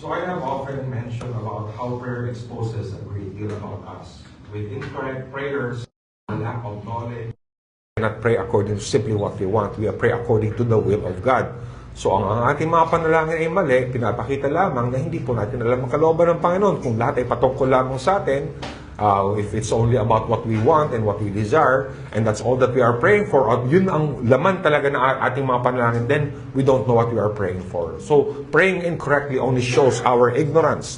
So I have often mentioned about how prayer exposes a great deal about us. With incorrect prayers, a lack of knowledge, we cannot pray according to simply what we want. We pray according to the will of God. So ang ating mga panalangin ay mali, pinapakita lamang na hindi po natin alam ang kalooban ng Panginoon. Kung lahat ay patungkol lamang sa atin, if it's only about what we want and what we desire, and that's all that we are praying for, at yun ang laman talaga ng ating mga panalangin, then we don't know what we are praying for. So praying incorrectly only shows our ignorance.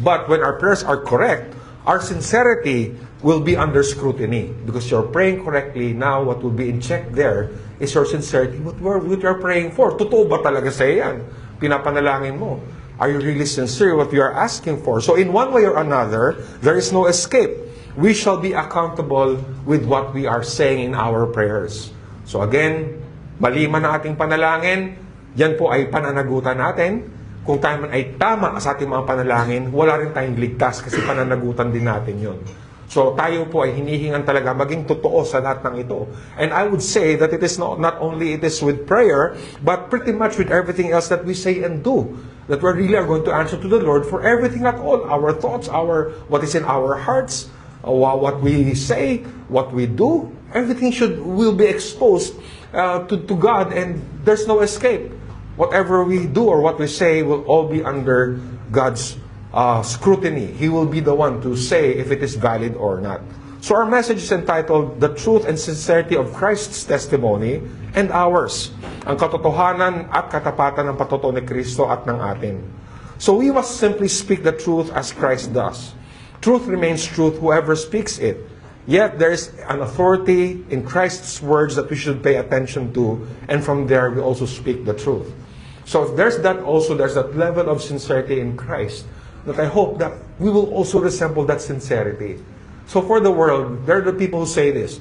But when our prayers are correct, our sincerity will be under scrutiny. Because you're praying correctly, now what will be in check there is your sincerity. What you're praying for? Totoo ba talaga sa'yo yan? Pinapanalangin mo. Are you really sincere what you are asking for? So in one way or another, there is no escape. We shall be accountable with what we are saying in our prayers. So again, mali man ang ating panalangin, yan po ay pananagutan natin. Kung tayo man ay tama sa ating mga panalangin, wala rin tayong ligtas kasi pananagutan din natin yun. So tayo po ay hinihingan talaga maging totoo sa lahat ng ito. And I would say that it is not only it is with prayer, but pretty much with everything else that we say and do. That we really are going to answer to the Lord for everything at all. Our thoughts, what is in our hearts, what we say, what we do, everything will be exposed to God, and there's no escape. Whatever we do or what we say will all be under God's scrutiny. He will be the one to say if it is valid or not. So our message is entitled, The Truth and Sincerity of Christ's Testimony and Ours. Ang katotohanan at katapatan ng patotoo ni Kristo at ng atin. So we must simply speak the truth as Christ does. Truth remains truth, whoever speaks it. Yet there is an authority in Christ's words that we should pay attention to, and from there we also speak the truth. So if there's that level of sincerity in Christ, that I hope that we will also resemble that sincerity. So for the world, there are the people who say this,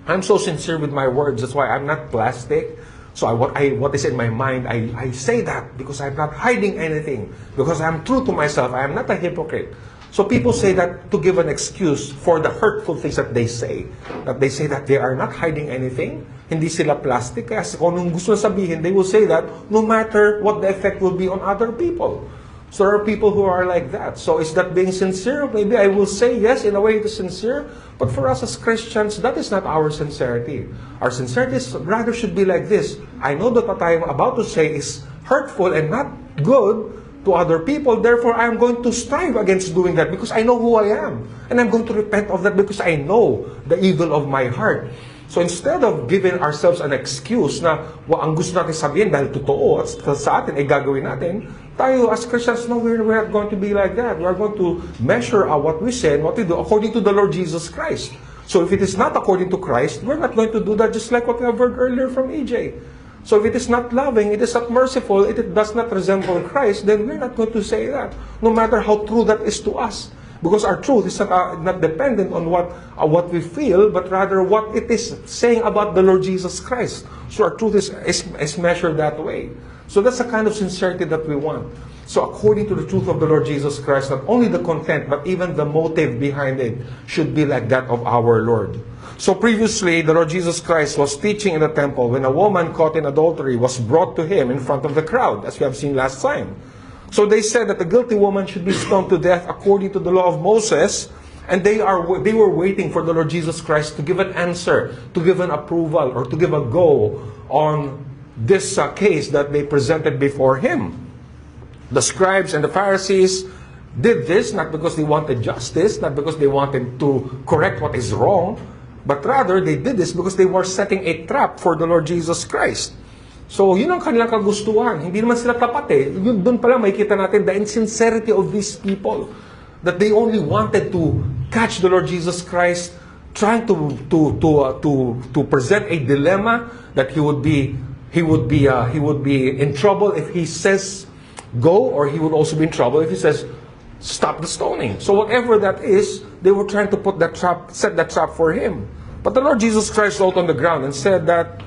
I'm so sincere with my words, that's why I'm not plastic. So what is in my mind, I say that because I'm not hiding anything, because I'm true to myself, I am not a hypocrite. So people say that to give an excuse for the hurtful things that they say that they are not hiding anything, hindi sila plastic, kaya kung anong gusto na sabihin, they will say that no matter what the effect will be on other people. So there are people who are like that. So is that being sincere? Maybe I will say yes, in a way it is sincere. But for us as Christians, that is not our sincerity. Our sincerity rather should be like this. I know that what I am about to say is hurtful and not good to other people. Therefore, I am going to strive against doing that because I know who I am. And I'm going to repent of that because I know the evil of my heart. So instead of giving ourselves an excuse na ang gusto natin sabihin dahil totoo at sa atin ay gagawin natin, tayo as Christians, no, we're not going to be like that. We are going to measure what we say and what we do according to the Lord Jesus Christ. So if it is not according to Christ, we're not going to do that, just like what we have heard earlier from EJ. So if it is not loving, it is not merciful, it does not resemble Christ, then we're not going to say that, no matter how true that is to us. Because our truth is not dependent on what we feel, but rather what it is saying about the Lord Jesus Christ. So our truth is measured that way. So that's the kind of sincerity that we want. So according to the truth of the Lord Jesus Christ, not only the content, but even the motive behind it should be like that of our Lord. So previously, the Lord Jesus Christ was teaching in the temple when a woman caught in adultery was brought to him in front of the crowd, as we have seen last time. So they said that the guilty woman should be stoned to death according to the law of Moses, and they were waiting for the Lord Jesus Christ to give an answer, to give an approval, or to give a go on this case that they presented before him. The scribes and the Pharisees did this not because they wanted justice, not because they wanted to correct what is wrong, but rather they did this because they were setting a trap for the Lord Jesus Christ. So, yun ang kanilang kagustuhan. Hindi naman sila tapat eh. Doon pala makikita natin the insincerity of these people. That they only wanted to catch the Lord Jesus Christ, trying to present a dilemma that he would be in trouble if he says go, or he would also be in trouble if he says stop the stoning. So whatever that is, they were trying to set that trap for him. But the Lord Jesus Christ rolled on the ground and said that,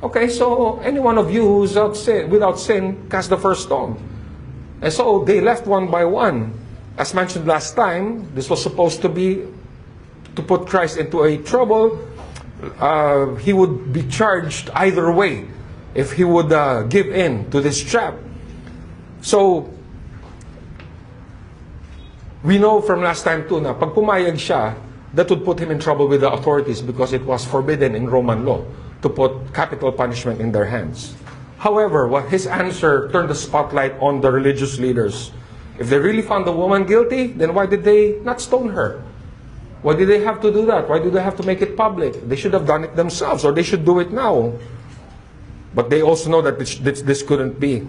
okay, so any one of you who's without sin, cast the first stone. And so they left one by one. As mentioned last time, this was supposed to be to put Christ into a trouble. He would be charged either way if he would give in to this trap. So We know from last time too na pag pumayag siya, that would put him in trouble with the authorities because it was forbidden in Roman law to put capital punishment in their hands. However, what his answer turned the spotlight on the religious leaders. If they really found the woman guilty, then why did they not stone her? Why did they have to do that? Why do they have to make it public? They should have done it themselves, or they should do it now. But they also know that this couldn't be.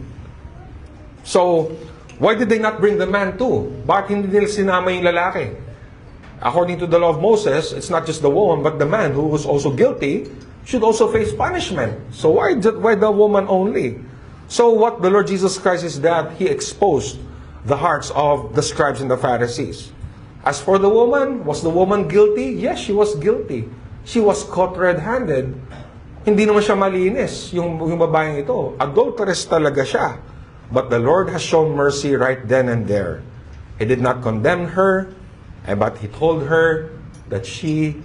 So, why did they not bring the man too? Bakit hindi nila sinama yung lalaki? According to the law of Moses, it's not just the woman, but the man who was also guilty should also face punishment. So why the woman only? So what the Lord Jesus Christ is that He exposed the hearts of the scribes and the Pharisees. As for the woman, was the woman guilty? Yes, she was guilty. She was caught red-handed. Hindi naman siya malinis, yung babaeng ito. Adulteress talaga siya. But the Lord has shown mercy right then and there. He did not condemn her, but He told her that she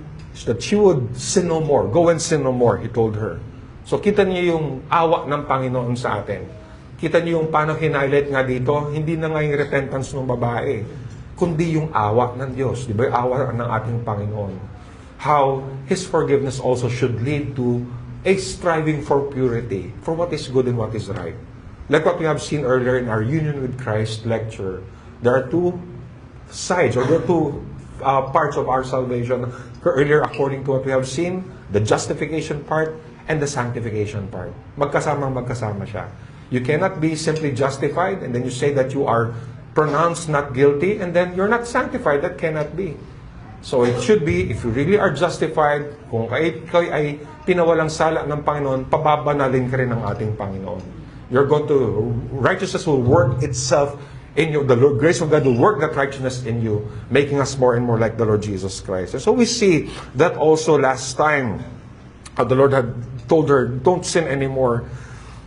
would sin no more. Go and sin no more, He told her. So kita niyo yung awa ng Panginoon sa atin. Kita niyo yung paano highlight nga dito, hindi na nga yung repentance ng babae, kundi yung awa ng Diyos. Di ba? Yung awa ng ating Panginoon. How His forgiveness also should lead to a striving for purity, for what is good and what is right. Like what we have seen earlier in our Union with Christ lecture, there are two sides, or there are two parts of our salvation. Earlier, according to what we have seen, the justification part and the sanctification part. Magkasama siya. You cannot be simply justified and then you say that you are pronounced not guilty and then you're not sanctified. That cannot be. So it should be, if you really are justified, kung kayo ay pinawalang sala ng Panginoon, pababanalin ka rin ng ating Panginoon. You're going to, righteousness will work itself in you. The Lord, grace of God will work that righteousness in you, making us more and more like the Lord Jesus Christ. And so we see that also last time, the Lord had told her, don't sin anymore.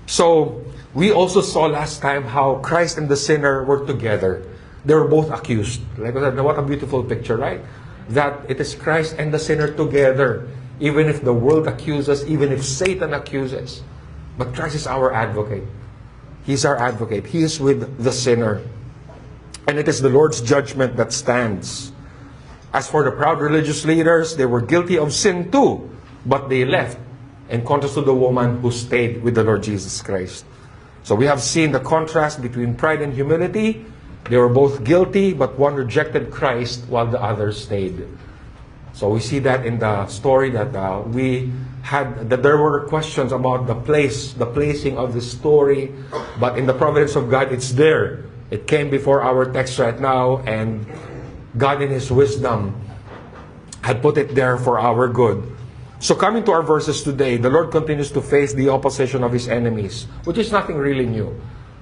So we also saw last time how Christ and the sinner were together. They were both accused. Like what a beautiful picture, right? That it is Christ and the sinner together. Even if the world accuses, even if Satan accuses. But Christ is our advocate. He's our advocate. He is with the sinner. And it is the Lord's judgment that stands. As for the proud religious leaders, they were guilty of sin too. But they left. In contrast to the woman who stayed with the Lord Jesus Christ. So we have seen the contrast between pride and humility. They were both guilty, but one rejected Christ while the other stayed. So we see that in the story that we had, that there were questions about the placing of the story, but in the providence of God, it's there. It came before our text right now, and God in His wisdom had put it there for our good. So coming to our verses today, the Lord continues to face the opposition of His enemies, which is nothing really new.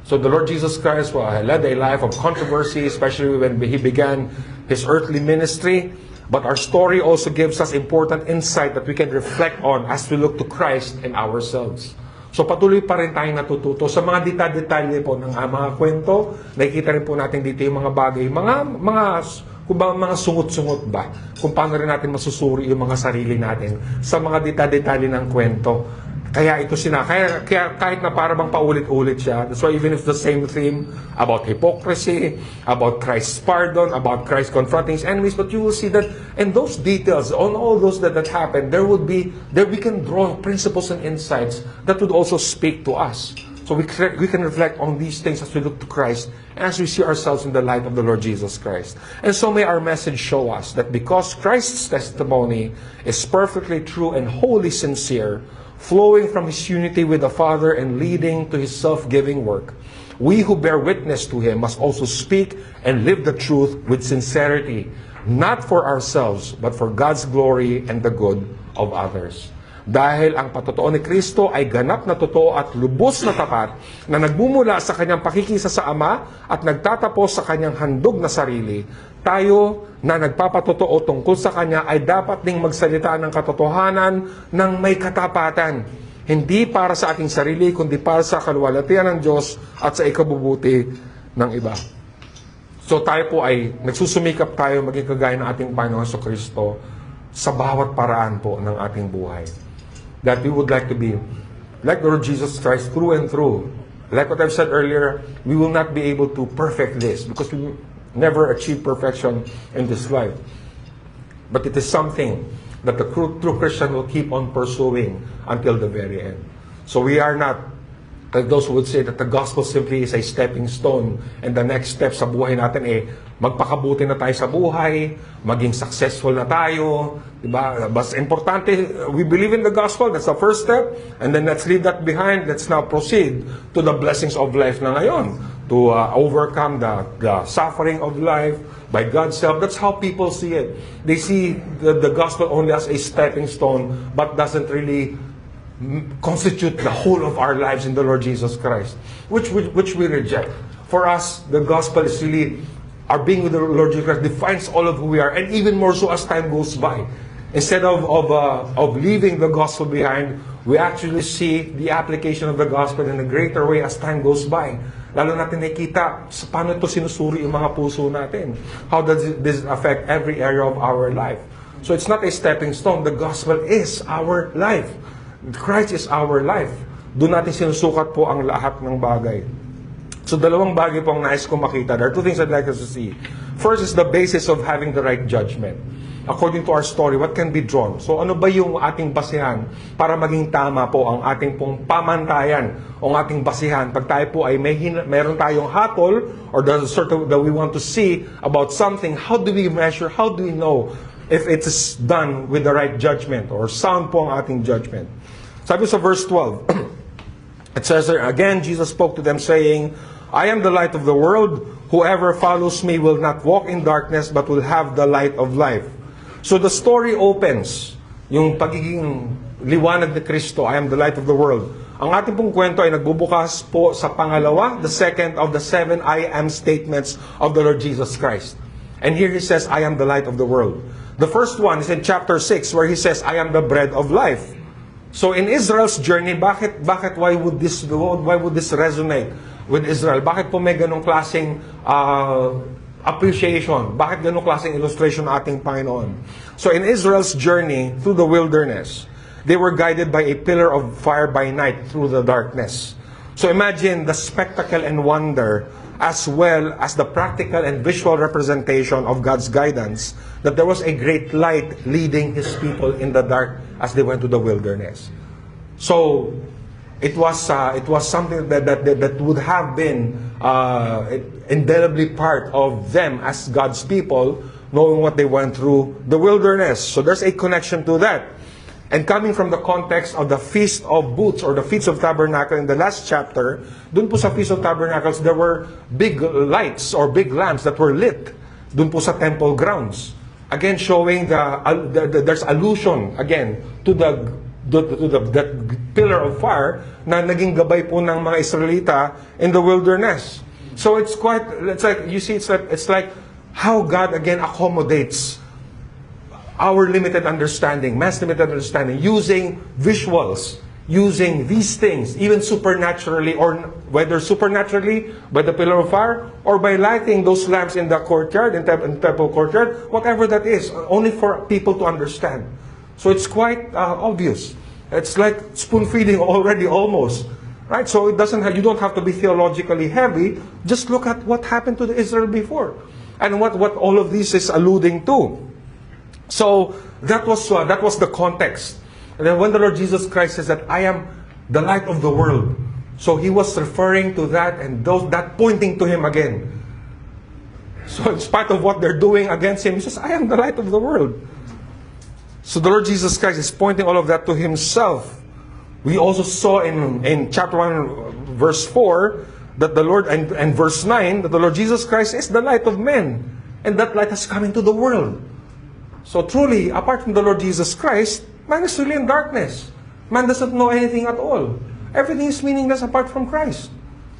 So the Lord Jesus Christ led a life of controversy, especially when He began His earthly ministry. But our story also gives us important insight that we can reflect on as we look to Christ and ourselves. So patuloy pa rin tayong natututo sa mga detalye po ng mga kwento. Nakikita rin po natin dito yung mga bagay, mga sungot-sungot ba? Kung paano rin natin masusuri yung mga sarili natin sa mga detalye ng kwento. Kaya ito kaya kahit na para bang paulit-ulit siya. That's why even if the same theme about hypocrisy, about Christ's pardon, about Christ confronting His enemies, but you will see that in those details, on all those that happen, there we can draw principles and insights that would also speak to us. So we can reflect on these things as we look to Christ and as we see ourselves in the light of the Lord Jesus Christ. And so may our message show us that because Christ's testimony is perfectly true and wholly sincere, flowing from His unity with the Father and leading to His self-giving work, we who bear witness to Him must also speak and live the truth with sincerity, not for ourselves, but for God's glory and the good of others. Dahil ang patotoo ni Kristo ay ganap na totoo at lubos na tapat na nagmumula sa Kanyang pakikisa sa Ama at nagtatapos sa Kanyang handog na sarili, tayo na nagpapatotoo tungkol sa Kanya ay dapat ding magsalita ng katotohanan ng may katapatan. Hindi para sa ating sarili, kundi para sa kaluwalhatian ng Diyos at sa ikabubuti ng iba. So tayo po ay nagsusumikap tayo maging kagaya ng ating Panginoon Kristo sa bawat paraan po ng ating buhay. That we would like to be like the Lord Jesus Christ through and through. Like what I've said earlier, we will not be able to perfect this because never achieve perfection in this life. But it is something that the true Christian will keep on pursuing until the very end. So we are not like those who would say that the gospel simply is a stepping stone and the next step sa buhay natin magpakabuti na tayo sa buhay, maging successful na tayo, diba? Mas importante, we believe in the gospel, that's the first step, and then let's leave that behind, let's now proceed to the blessings of life na ngayon, to overcome the suffering of life by God's help. That's how people see it. They see the gospel only as a stepping stone, but doesn't really constitute the whole of our lives in the Lord Jesus Christ, which we reject. For us, the gospel is really, our being with the Lord Jesus Christ defines all of who we are, and even more so as time goes by. Instead of leaving the gospel behind, we actually see the application of the gospel in a greater way as time goes by. Lalo natin nakikita paano ito sinusuri yung mga puso natin. How does this affect every area of our life? So it's not a stepping stone. The gospel is our life. Christ is our life. Doon natin sinusukat po ang lahat ng bagay. So dalawang bagay po ang nais ko makita. There are two things I'd like us to see. First is the basis of having the right judgment. According to our story, what can be drawn? So ano ba yung ating basihan para maging tama po ang ating pong pamantayan o ang ating basihan? Pag tayo po ay meron tayong hatol or there's sort of that we want to see about something, how do we measure, how do we know if it is done with the right judgment or sound po ang ating judgment? Sabi sa verse 12, it says there, again, Jesus spoke to them saying, I am the light of the world. Whoever follows me will not walk in darkness, but will have the light of life. So the story opens, yung pagiging liwanag ni Kristo, I am the light of the world. Ang ating pong kwento ay nagbubukas po sa pangalawa, the second of the 7 I am statements of the Lord Jesus Christ. And here He says, I am the light of the world. The first one is in chapter 6, where He says, I am the bread of life. So in Israel's journey, why would this resonate with Israel? Bakit po may ganong klaseng appreciation? Bakit ganong klaseng illustration ng ating Panginoon? So in Israel's journey through the wilderness, they were guided by a pillar of fire by night through the darkness. So imagine the spectacle and wonder as well as the practical and visual representation of God's guidance, that there was a great light leading His people in the dark as they went to the wilderness. So it was something that would have been indelibly part of them as God's people, knowing what they went through the wilderness. So there's a connection to that. And coming from the context of the Feast of Booths or the Feast of Tabernacle in the last chapter, dun po sa Feast of Tabernacles, there were big lights or big lamps that were lit dun po sa temple grounds. Again, showing there's allusion again to the pillar of fire na naging gabay po ng mga Israelita in the wilderness. So it's like, you see, it's like how God again accommodates our limited understanding, man's limited understanding, using visuals, using these things, even supernaturally, or whether supernaturally by the pillar of fire, or by lighting those lamps in the courtyard, in temple courtyard, whatever that is, only for people to understand. So it's quite obvious. It's like spoon feeding already, almost, right? So you don't have to be theologically heavy. Just look at what happened to Israel before, and what all of this is alluding to. So that was the context. And then when the Lord Jesus Christ says that I am the light of the world, so He was referring to that and that pointing to Him again. So in spite of what they're doing against Him, He says, I am the light of the world. So the Lord Jesus Christ is pointing all of that to Himself. We also saw in chapter 1, verse 4, that the Lord, and verse 9, that the Lord Jesus Christ is the light of men. And that light has come into the world. So truly, apart from the Lord Jesus Christ, man is really in darkness. Man doesn't know anything at all. Everything is meaningless apart from Christ.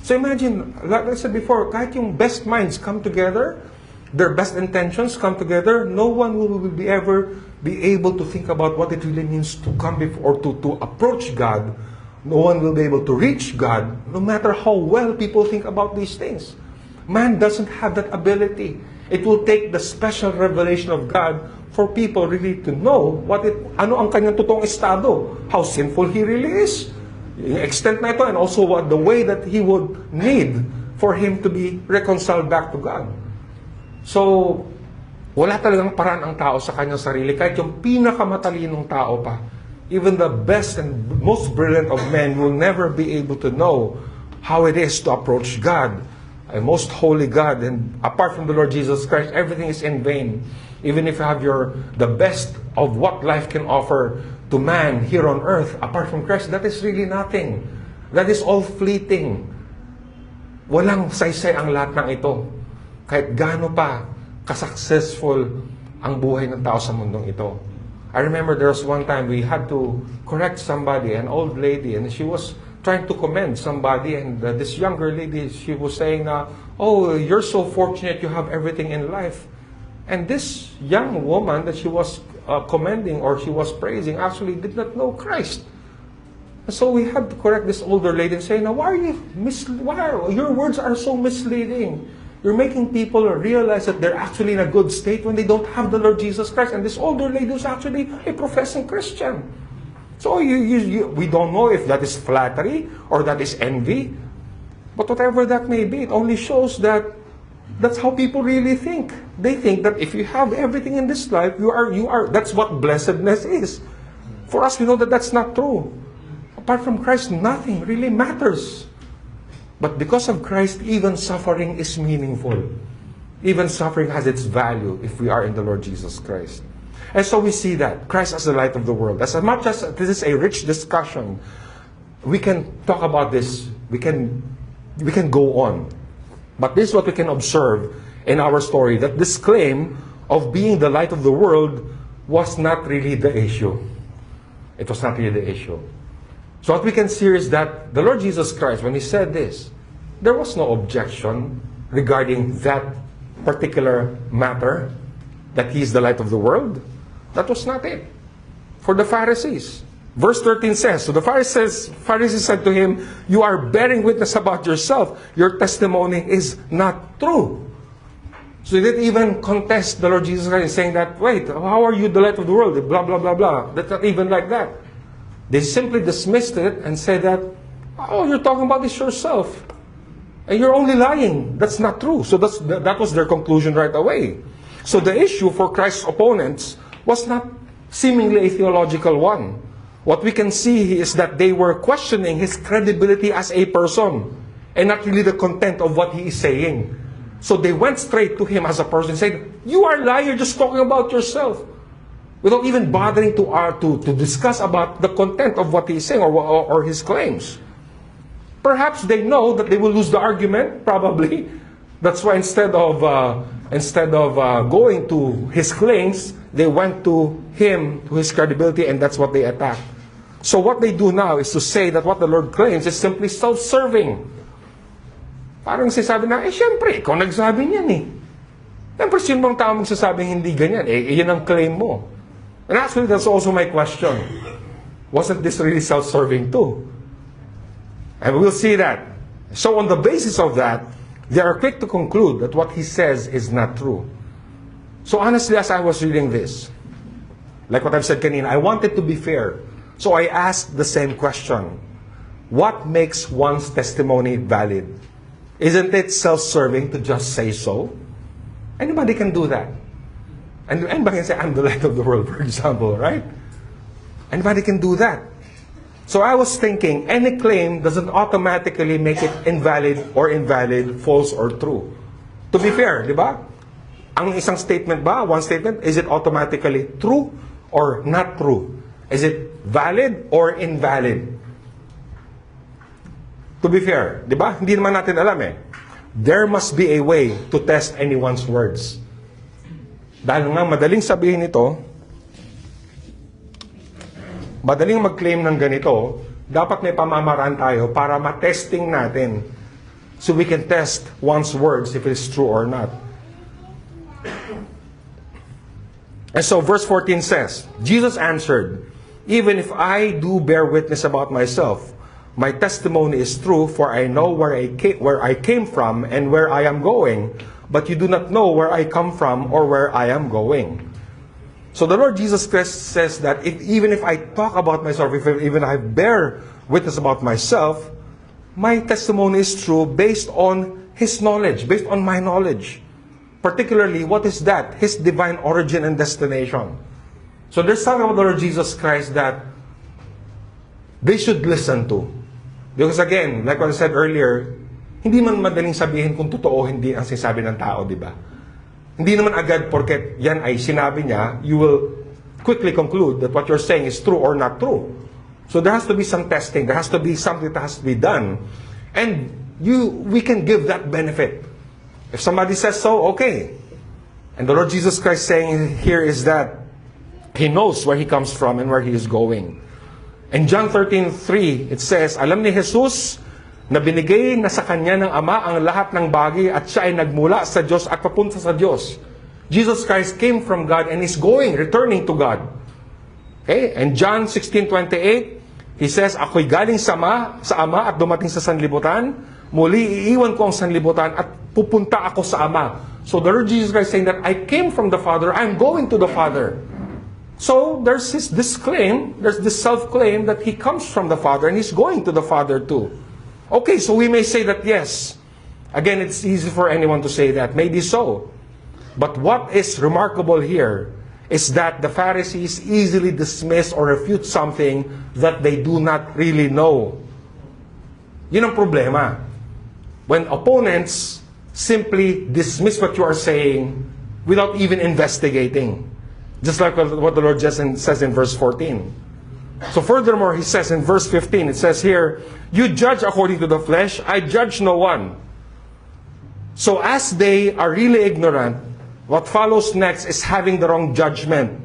So imagine, like I said before, kahit yung best minds come together, their best intentions come together, no one will ever be able to think about what it really means to come before, or to approach God. No one will be able to reach God, no matter how well people think about these things. Man doesn't have that ability. It will take the special revelation of God for people really to know ano ang kanyang totoong estado, how sinful he really is, yung extent na ito, and also the way that he would need for him to be reconciled back to God. So, wala talagang paraan ang tao sa kanyang sarili. Kahit yung pinakamatalinong tao pa, even the best and most brilliant of men will never be able to know how it is to approach God, a most holy God. And apart from the Lord Jesus Christ, everything is in vain. Even if you have the best of what life can offer to man here on earth, apart from Christ, that is really nothing. That is all fleeting. Walang saysay ang lahat ng ito. Kahit gaano pa ka-successful ang buhay ng tao sa mundong ito. I remember there was one time we had to correct somebody, an old lady, and she was trying to commend somebody, and this younger lady, she was saying, oh, you're so fortunate, you have everything in life. And this young woman that she was commending or she was praising actually did not know Christ. So we had to correct this older lady and say, now why are your words are so misleading? You're making people realize that they're actually in a good state when they don't have the Lord Jesus Christ. And this older lady was actually a professing Christian. So we don't know if that is flattery or that is envy. But whatever that may be, it only shows that that's how people really think. They think that if you have everything in this life, you are. That's what blessedness is. For us, we know that that's not true. Apart from Christ, nothing really matters. But because of Christ, even suffering is meaningful. Even suffering has its value if we are in the Lord Jesus Christ. And so we see that Christ as the light of the world. As much as this is a rich discussion, we can talk about this. We can go on. But this is what we can observe in our story, that this claim of being the light of the world was not really the issue. It was not really the issue. So what we can see is that the Lord Jesus Christ, when He said this, there was no objection regarding that particular matter, that He is the light of the world. That was not it. For the Pharisees. Verse 13 says, so the Pharisees said to Him, you are bearing witness about yourself. Your testimony is not true. So they didn't even contest the Lord Jesus Christ saying that, wait, how are you the light of the world? Blah, blah, blah, blah. That's not even like that. They simply dismissed it and said that, oh, you're talking about this yourself. And you're only lying. That's not true. So that was their conclusion right away. So the issue for Christ's opponents was not seemingly a theological one. What we can see is that they were questioning His credibility as a person and not really the content of what He is saying. So they went straight to Him as a person and said, you are a liar, you're just talking about yourself. Without even bothering to discuss about the content of what He is saying or His claims. Perhaps they know that they will lose the argument, probably. That's why instead of going to His claims, they went to Him, to His credibility, and that's what they attacked. So what they do now is to say that what the Lord claims is simply self-serving. Parang sinasabi na, syempre, ikaw nagsabi niyan eh. Siyempre, sino bang tao magsasabing hindi ganyan? Iyan ang claim mo. And actually, that's also my question. Wasn't this really self-serving too? And we'll see that. So on the basis of that, they are quick to conclude that what He says is not true. So honestly, as I was reading this, like what I've said kanina, I wanted to be fair. So I asked the same question. What makes one's testimony valid? Isn't it self-serving to just say so? Anybody can do that. And anybody can say, I'm the light of the world, for example, right? Anybody can do that. So I was thinking, any claim doesn't automatically make it invalid, false or true. To be fair, di ba? Ang isang statement ba, one statement, is it automatically true or not true? Is it valid or invalid? To be fair, di ba? Hindi naman natin alam eh. There must be a way to test anyone's words. Dahil nga madaling sabihin ito, madaling mag-claim ng ganito, dapat may pamamaraan tayo para ma-testing natin so we can test one's words if it's true or not. And so verse 14 says, Jesus answered, even if I do bear witness about myself, my testimony is true, for I know where I came from and where I am going, but you do not know where I come from or where I am going. So the Lord Jesus Christ says that even if I talk about myself, even I bear witness about myself, my testimony is true based on His knowledge, based on my knowledge. Particularly, what is that? His divine origin and destination. So there's something about the Lord Jesus Christ that they should listen to. Because again, like what I said earlier, hindi man madaling sabihin kung totoo hindi ang sinasabi ng tao, di ba? Hindi naman agad porket yan ay sinabi niya, you will quickly conclude that what you're saying is true or not true. So there has to be some testing. There has to be something that has to be done. And we can give that benefit. If somebody says so, okay. And the Lord Jesus Christ saying here is that He knows where He comes from and where He is going. In John 13:3, it says, alam ni Jesus na binigay na sa Kanya ng Ama ang lahat ng bagay at Siya ay nagmula sa Diyos at papunta sa Diyos. Jesus Christ came from God and is returning to God. Okay? And John 16:28, He says, ako'y galing sa Ama at dumating sa sanlibutan. Muli iiwan ko ang sanlibutan at pupunta ako sa Ama. So the Lord Jesus Christ saying that I came from the Father, I'm going to the Father. So there's this claim, there's this self-claim that He comes from the Father and He's going to the Father too. Okay, so we may say that yes. Again, it's easy for anyone to say that. Maybe so. But what is remarkable here is that the Pharisees easily dismiss or refute something that they do not really know. Yun ang problema. When opponents simply dismiss what you are saying without even investigating. Just like what the Lord just says in verse 14. So furthermore, He says in verse 15, it says here, you judge according to the flesh, I judge no one. So as they are really ignorant, what follows next is having the wrong judgment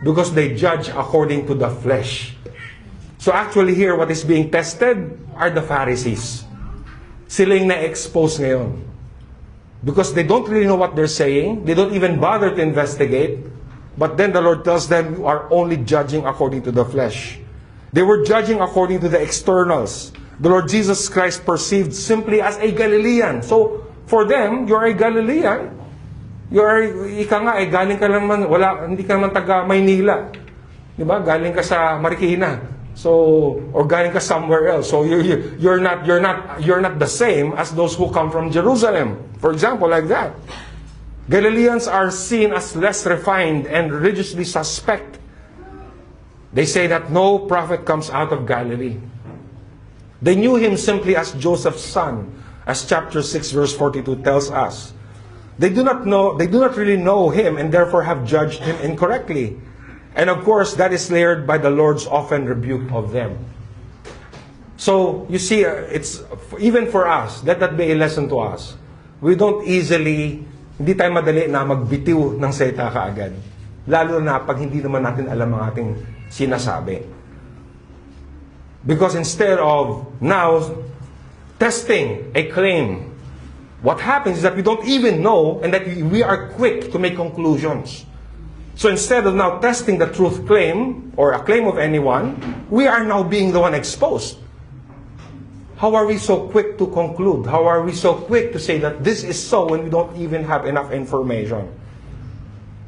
because they judge according to the flesh. So actually here, what is being tested are the Pharisees. Sila yung na-expose ngayon. Because they don't really know what they're saying. They don't even bother to investigate. But then the Lord tells them, you are only judging according to the flesh. They were judging according to the externals. The Lord Jesus Christ perceived simply as a Galilean. So, for them, you're a Galilean. Galing ka lang man, hindi ka naman taga Maynila. Diba? Galing ka sa Marikina. So, or galing ka somewhere else. So, you're not the same as those who come from Jerusalem. For example, like that. Galileans are seen as less refined and religiously suspect. They say that no prophet comes out of Galilee. They knew Him simply as Joseph's son, as chapter 6 verse 42 tells us. They do not really know Him and therefore have judged Him incorrectly. And of course, that is layered by the Lord's often rebuke of them. So, you see, it's even for us, let that be a lesson to us. We don't hindi tayo madali na magbitiw ng salita kaagad. Lalo na pag hindi naman natin alam ang ating sinasabi. Because instead of now testing a claim, what happens is that we don't even know and that we are quick to make conclusions. So instead of now testing the truth claim or a claim of anyone, we are now being the one exposed. How are we so quick to conclude? How are we so quick to say that this is so when we don't even have enough information?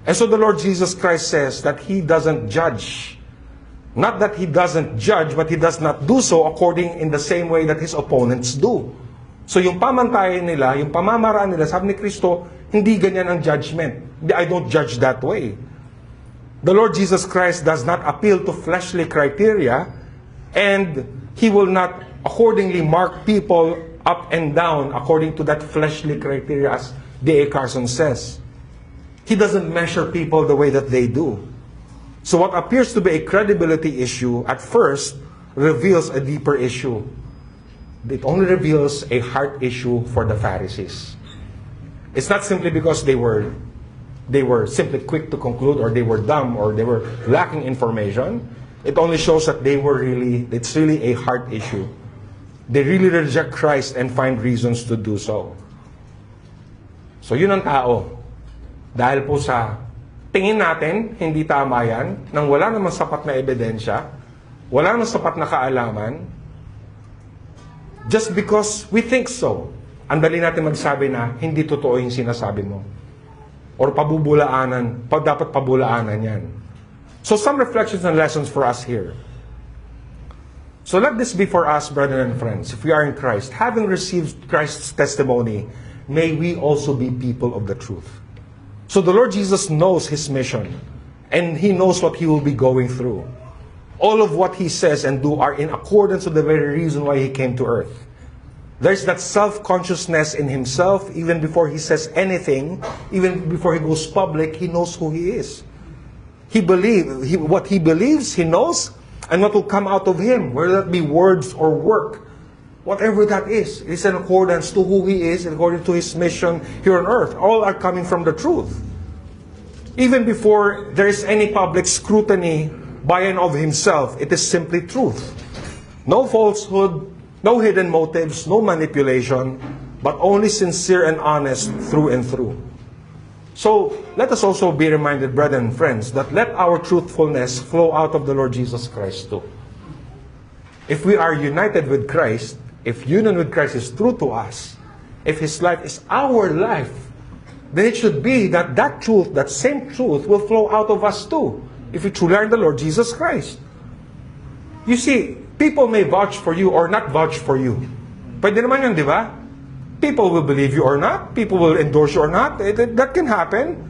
And so the Lord Jesus Christ says that He doesn't judge. Not that He doesn't judge, but He does not do so according in the same way that His opponents do. So yung pamantayan nila, yung pamamaraan nila, sabi ni Kristo, hindi ganyan ang judgment. I don't judge that way. The Lord Jesus Christ does not appeal to fleshly criteria, and He will not accordingly mark people up and down according to that fleshly criteria, as D.A. Carson says. He doesn't measure people the way that they do. So what appears to be a credibility issue at first reveals a deeper issue. It only reveals a heart issue for the Pharisees. It's not simply because they were simply quick to conclude, or they were dumb, or they were lacking information. It only shows that it's really a heart issue. They really reject Christ and find reasons to do so. So yun ang tao. Dahil po sa tingin natin, hindi tama yan, nang wala namang sapat na ebidensya, wala namang sapat na kaalaman, just because we think so, ang dali natin magsabi na hindi totoo yung sinasabi mo. Or dapat pabulaanan yan. So some reflections and lessons for us here. So let this be for us, brethren and friends, if we are in Christ, having received Christ's testimony, may we also be people of the truth. So the Lord Jesus knows His mission, and He knows what He will be going through. All of what He says and do are in accordance with the very reason why He came to earth. There's that self-consciousness in Himself. Even before He says anything, even before He goes public, He knows who He is. What He believes, He knows, and what will come out of Him, whether that be words or work, whatever that is in accordance to who He is, according to His mission here on earth. All are coming from the truth. Even before there is any public scrutiny by and of Himself, it is simply truth. No falsehood, no hidden motives, no manipulation, but only sincere and honest through and through. So, let us also be reminded, brethren and friends, that let our truthfulness flow out of the Lord Jesus Christ too. If we are united with Christ, if union with Christ is true to us, if His life is our life, then it should be that that truth, that same truth, will flow out of us too, if we truly are in the Lord Jesus Christ. You see, people may vouch for you or not vouch for you. Pwede naman yun, di ba? People will believe you or not. People will endorse you or not. That can happen.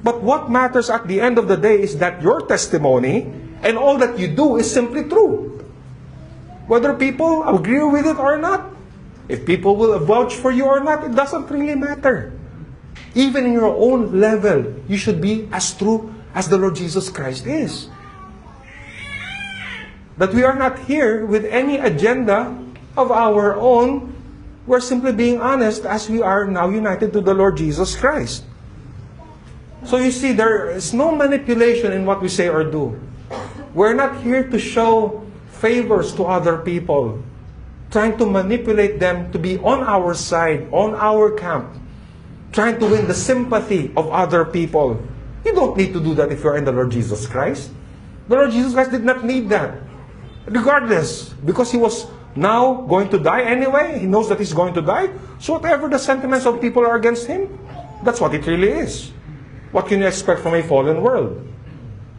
But what matters at the end of the day is that your testimony and all that you do is simply true. Whether people agree with it or not. If people will vouch for you or not, it doesn't really matter. Even in your own level, you should be as true as the Lord Jesus Christ is. That we are not here with any agenda of our own. We're simply being honest as we are now united to the Lord Jesus Christ. So you see, there is no manipulation in what we say or do. We're not here to show favors to other people, trying to manipulate them to be on our side, on our camp, trying to win the sympathy of other people. You don't need to do that if you're in the Lord Jesus Christ. The Lord Jesus Christ did not need that. Regardless, because He was now going to die anyway. He knows that He's going to die. So whatever the sentiments of people are against Him, that's what it really is. What can you expect from a fallen world?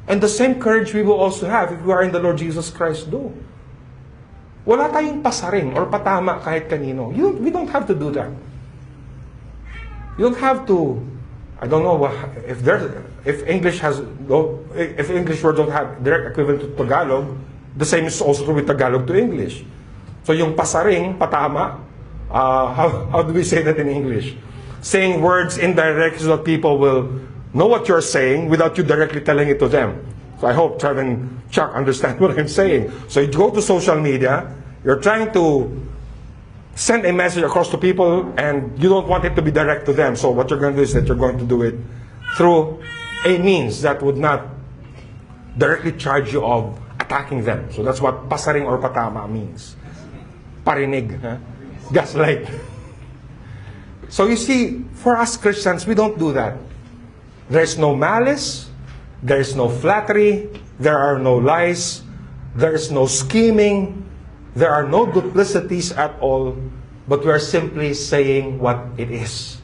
And the same courage we will also have if we are in the Lord Jesus Christ do. Wala tayong pasaring or patama kahit kanino. We don't have to do that. You don't have to, I don't know if English words don't have direct equivalent to Tagalog, the same is also true with Tagalog to English. So yung pasaring, patama, how do we say that in English? Saying words indirectly so that people will know what you're saying without you directly telling it to them. So I hope Trev and Chuck understand what I'm saying. So you go to social media, you're trying to send a message across to people and you don't want it to be direct to them. So what you're going to do is that you're going to do it through a means that would not directly charge you of attacking them. So that's what pasaring or patama means. Parinig, gaslight. So you see, for us Christians, we don't do that. There's no malice, there's no flattery, there are no lies, there's no scheming, there are no duplicities at all, but we are simply saying what it is.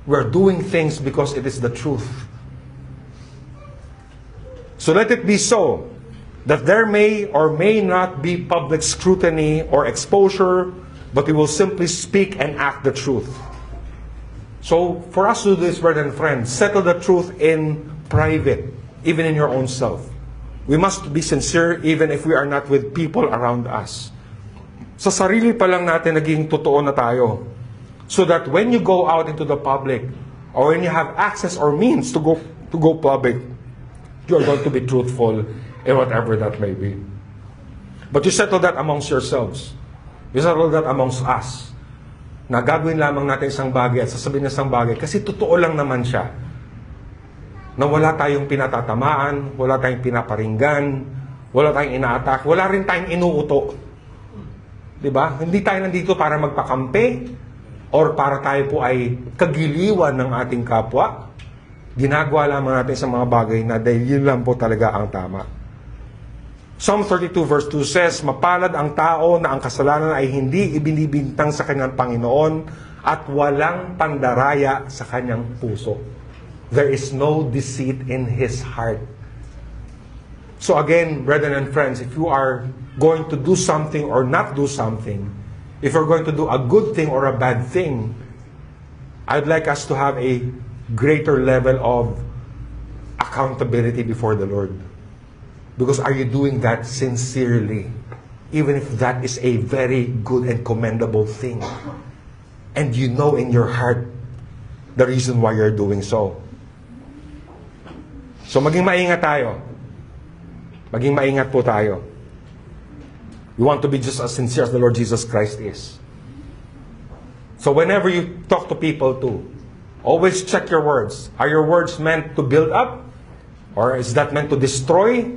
We're doing things because it is the truth. So let it be so, that there may or may not be public scrutiny or exposure, but we will simply speak and act the truth. So, for us to do this, brothers and friends, settle the truth in private, even in your own self. We must be sincere even if we are not with people around us. Sa sarili pa lang natin naging totoo na tayo. So that when you go out into the public, or when you have access or means to go public, you are going to be truthful in whatever that may be. But you settle that amongst yourselves. You settle that amongst us. Na gagawin lamang natin isang bagay at sasabihin ng isang bagay kasi totoo lang naman siya. Na wala tayong pinatatamaan, wala tayong pinaparinggan, wala tayong ina-attack, wala rin tayong inuuto. Diba? Hindi tayo nandito para magpakampi or para tayo po ay kagiliwan ng ating kapwa. Ginagawa lamang natin sa mga bagay na dahil yun lang po talaga ang tama. Psalm 32 verse 2 says, mapalad ang tao na ang kasalanan ay hindi ibinibintang sa kanyang Panginoon at walang pandaraya sa kanyang puso. There is no deceit in his heart. So again, brethren and friends, if you are going to do something or not do something, if you're going to do a good thing or a bad thing, I'd like us to have a greater level of accountability before the Lord. Because are you doing that sincerely? Even if that is a very good and commendable thing. And you know in your heart the reason why you're doing so. So maging maingat tayo. Maging maingat po tayo. We want to be just as sincere as the Lord Jesus Christ is. So whenever you talk to people too, always check your words. Are your words meant to build up? Or is that meant to destroy?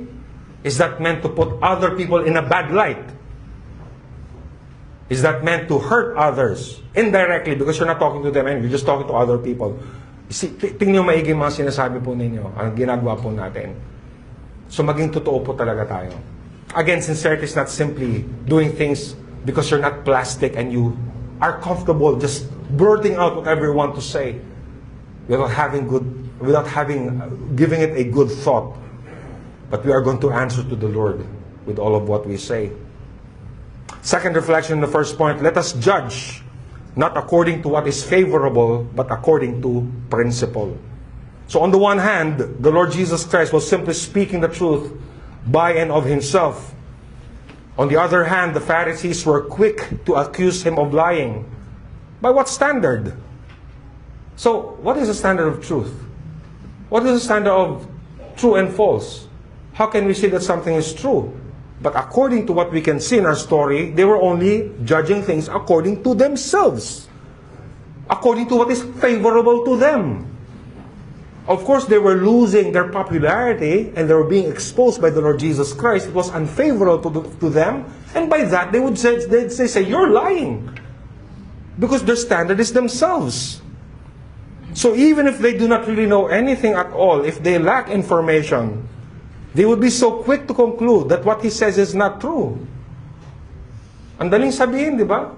Is that meant to put other people in a bad light? Is that meant to hurt others? Indirectly, because you're not talking to them and you're just talking to other people. Tingnan nyo maigi mga sinasabi po ninyo, ang ginagawa po natin. So maging totoo po talaga tayo. Again, sincerity is not simply doing things because you're not plastic and you are comfortable just blurting out whatever you want to say without giving it a good thought. But we are going to answer to the Lord with all of what we say. Second reflection, the first point, let us judge not according to what is favorable, but according to principle. So on the one hand, the Lord Jesus Christ was simply speaking the truth by and of himself. On the other hand, the Pharisees were quick to accuse him of lying. By what standard? So, what is the standard of truth? What is the standard of true and false? How can we say that something is true? But according to what we can see in our story, they were only judging things according to themselves. According to what is favorable to them. Of course, they were losing their popularity and they were being exposed by the Lord Jesus Christ. It was unfavorable to them. And by that, they'd say, you're lying. Because their standard is themselves. So even if they do not really know anything at all, if they lack information, they would be so quick to conclude that what he says is not true. Ang daling sabihin, di ba?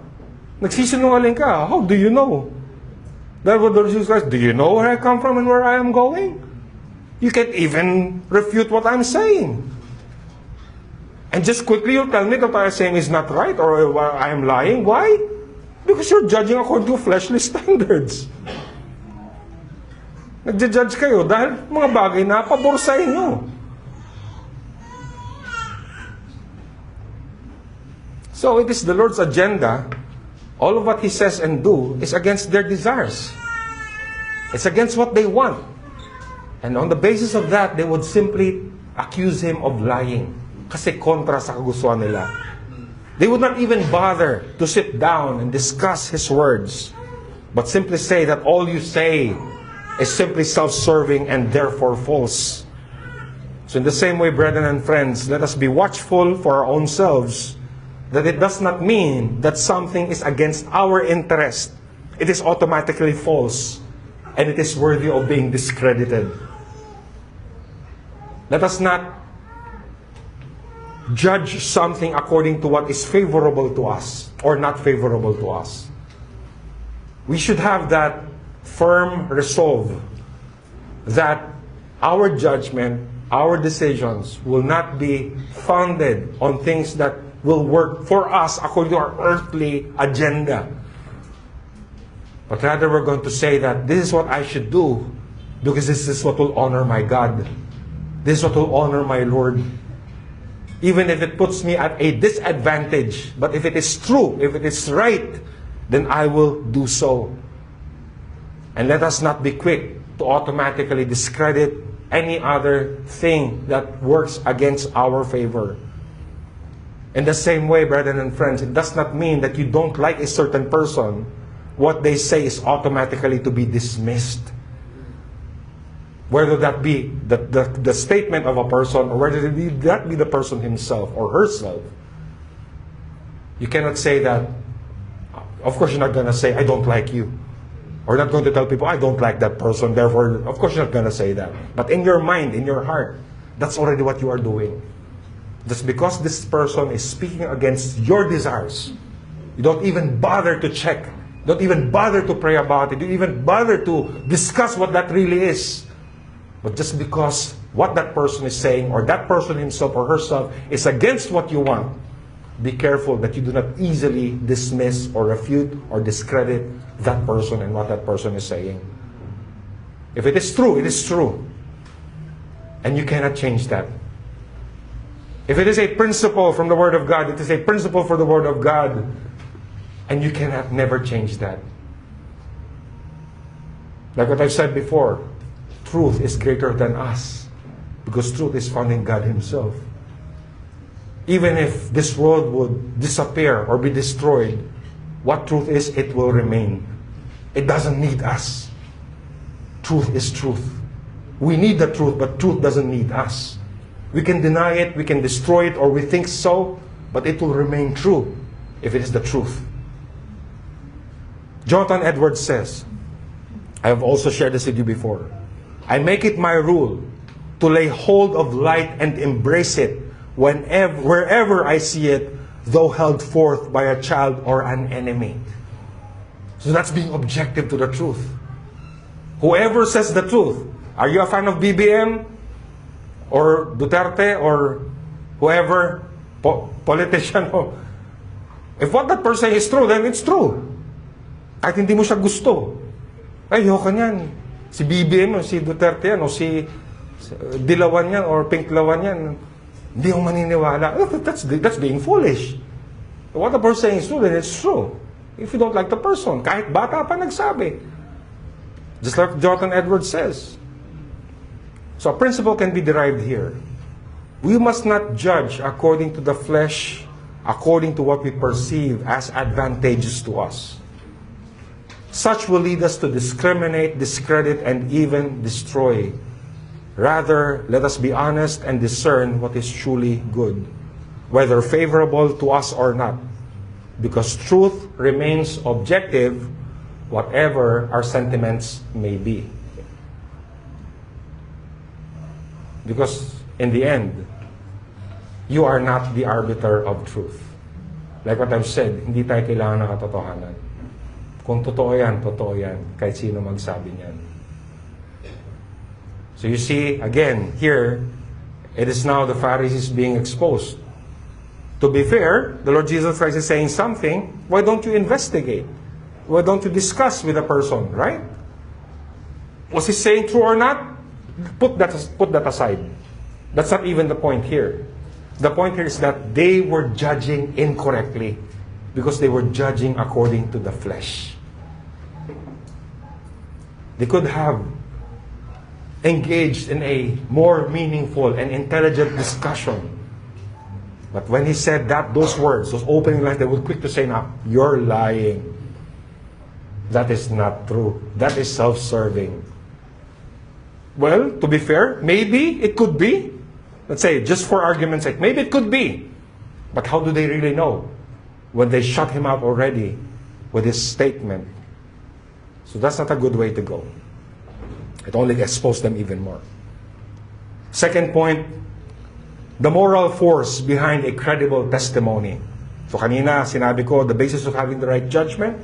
Nagsisinungaling ka. How do you know? That what the Lord Jesus Christ, do you know where I come from and where I am going? You can't even refute what I'm saying. And just quickly you'll tell me that what I'm saying is not right or I am lying. Why? Because you're judging according to fleshly standards. Nagja-judge kayo dahil mga bagay na pabor sa inyo. So it is the Lord's agenda. All of what He says and do is against their desires. It's against what they want. And on the basis of that, they would simply accuse Him of lying. Kasi kontra sa kagustuhan nila. They would not even bother to sit down and discuss His words. But simply say that all you say is simply self-serving and therefore false. So in the same way, brethren and friends, let us be watchful for our own selves, that it does not mean that something is against our interest. It is automatically false, and it is worthy of being discredited. Let us not judge something according to what is favorable to us or not favorable to us. We should have that firm resolve that our judgment, our decisions will not be founded on things that will work for us according to our earthly agenda. But rather we're going to say that this is what I should do because this is what will honor my God. This is what will honor my Lord. Even if it puts me at a disadvantage. But if it is true, if it is right, then I will do so. And let us not be quick to automatically discredit any other thing that works against our favor. In the same way, brethren and friends, it does not mean that you don't like a certain person. What they say is automatically to be dismissed. Whether that be the statement of a person or whether that be the person himself or herself. You cannot say that. Of course, you're not going to say, I don't like you. Or not going to tell people, I don't like that person. Therefore, of course, you're not going to say that. But in your mind, in your heart, that's already what you are doing. Just because this person is speaking against your desires, you don't even bother to check. Don't even bother to pray about it. You don't even bother to discuss what that really is. But just because what that person is saying or that person himself or herself is against what you want, be careful that you do not easily dismiss or refute or discredit that person and what that person is saying. If it is true, it is true. And you cannot change that. If it is a principle from the Word of God, it is a principle for the Word of God. And you cannot never change that. Like what I've said before, truth is greater than us. Because truth is found in God Himself. Even if this world would disappear or be destroyed, what truth is, it will remain. It doesn't need us. Truth is truth. We need the truth, but truth doesn't need us. We can deny it, we can destroy it, or we think so, but it will remain true if it is the truth. Jonathan Edwards says, I have also shared this with you before, I make it my rule to lay hold of light and embrace it wherever I see it, though held forth by a child or an enemy. So that's being objective to the truth. Whoever says the truth, are you a fan of BBM? Or Duterte? Or whoever, politician? If what that person is true, then it's true. Kahit hindi mo siya gusto. Ayoko niyan. Si BBM, o si Duterte yan, o si Dilawan yan, or Pinklawan yan. Hindi ako maniniwala. That's being foolish. What the person is true, then it's true. If you don't like the person, kahit bata pa nagsabi. Just like Jonathan Edwards says. So a principle can be derived here. We must not judge according to the flesh, according to what we perceive as advantageous to us. Such will lead us to discriminate, discredit, and even destroy. Rather, let us be honest and discern what is truly good, whether favorable to us or not. Because truth remains objective, whatever our sentiments may be. Because in the end, you are not the arbiter of truth. Like what I've said, hindi tayo kailangan ng katotohanan. Kung totoo yan, kahit sino magsabi niyan. So you see, again, here, it is now the Pharisees being exposed. To be fair, the Lord Jesus Christ is saying something, why don't you investigate? Why don't you discuss with a person, right? Was he saying true or not? Put that aside. That's not even the point here. The point here is that they were judging incorrectly because they were judging according to the flesh. They could have engaged in a more meaningful and intelligent discussion. But when he said those words, those opening lines, they were quick to say, now, you're lying. That is not true. That is self-serving. Well, to be fair, maybe it could be. Let's say, just for argument's sake, maybe it could be. But how do they really know when they shut him out already with his statement? So that's not a good way to go. It only exposed them even more. Second point, the moral force behind a credible testimony. So kanina, sinabi ko, the basis of having the right judgment.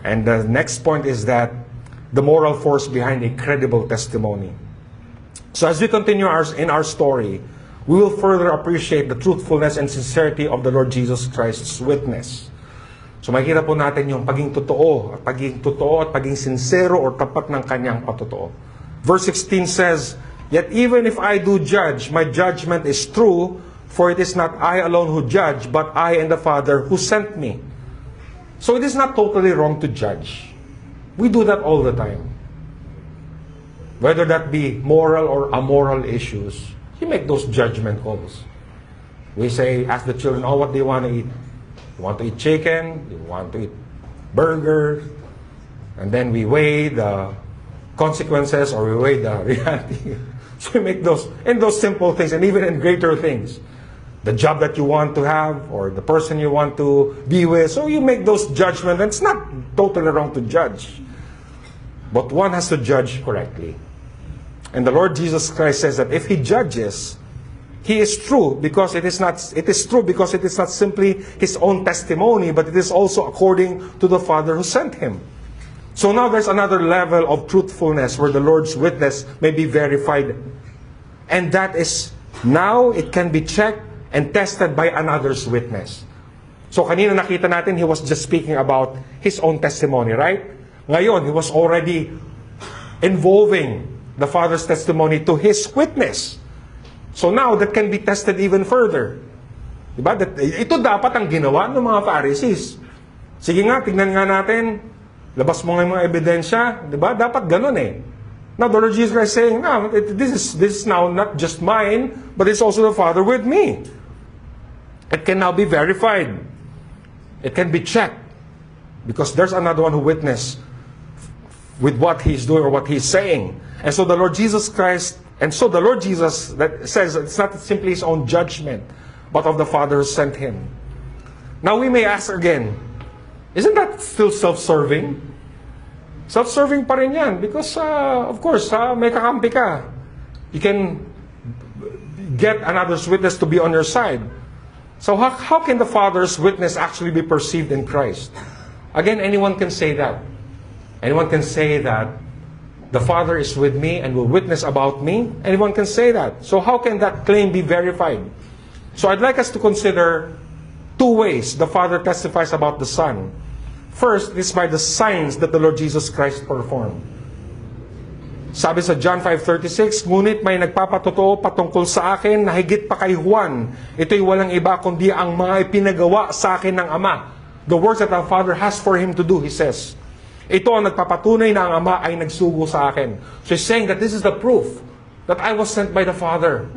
And the next point is that the moral force behind a credible testimony. So as we continue in our story, we will further appreciate the truthfulness and sincerity of the Lord Jesus Christ's witness. So makikita po natin yung paging totoo at paging sincero or tapat ng kanyang patotoo. Verse 16 says, yet even if I do judge, my judgment is true, for it is not I alone who judge, but I and the Father who sent me. So it is not totally wrong to judge. We do that all the time. Whether that be moral or amoral issues, you make those judgment calls. We say, ask the children, what they want to eat. You want to eat chicken, you want to eat burgers, and then we weigh the consequences or we weigh the reality. So we make those simple things and even in greater things. The job that you want to have or the person you want to be with. So you make those judgments, and it's not totally wrong to judge. But one has to judge correctly. And the Lord Jesus Christ says that if He judges, He is true because it is not simply His own testimony, but it is also according to the Father who sent Him. So now there's another level of truthfulness where the Lord's witness may be verified. And that is, now it can be checked and tested by another's witness. So kanina nakita natin, he was just speaking about his own testimony, right? Ngayon, he was already involving the Father's testimony to his witness. So now, that can be tested even further. Diba? Ito dapat ang ginawa ng mga Pharisees. Sige nga, tignan nga natin. Labas mo nga yung mga ebidensya. Diba? Dapat ganun eh. Now, the Lord Jesus Christ is saying, no, this is now not just mine, but it's also the Father with me. It can now be verified. It can be checked. Because there's another one who witnessed with what he's doing or what he's saying. And so the Lord Jesus Christ, and so the Lord Jesus that says it's not simply his own judgment, but of the Father who sent him. Now we may ask again, isn't that still self-serving? Self-serving pa rin yan because, of course, may kakampi ka. You can get another's witness to be on your side. So how can the Father's witness actually be perceived in Christ? Again, anyone can say that. Anyone can say that the Father is with me and will witness about me. Anyone can say that. So how can that claim be verified? So I'd like us to consider two ways the Father testifies about the Son. First is by the signs that the Lord Jesus Christ performed. Sabi sa John 5:36, ngunit may nagpapatotoo patungkol sa akin na higit pa kay Juan. Ito'y walang iba kundi ang mga ipinagawa sa akin ng Ama. The works that the Father has for him to do, he says. Ito ang nagpapatunay na ang Ama ay nagsugo sa akin. So he's saying that this is the proof that I was sent by the Father.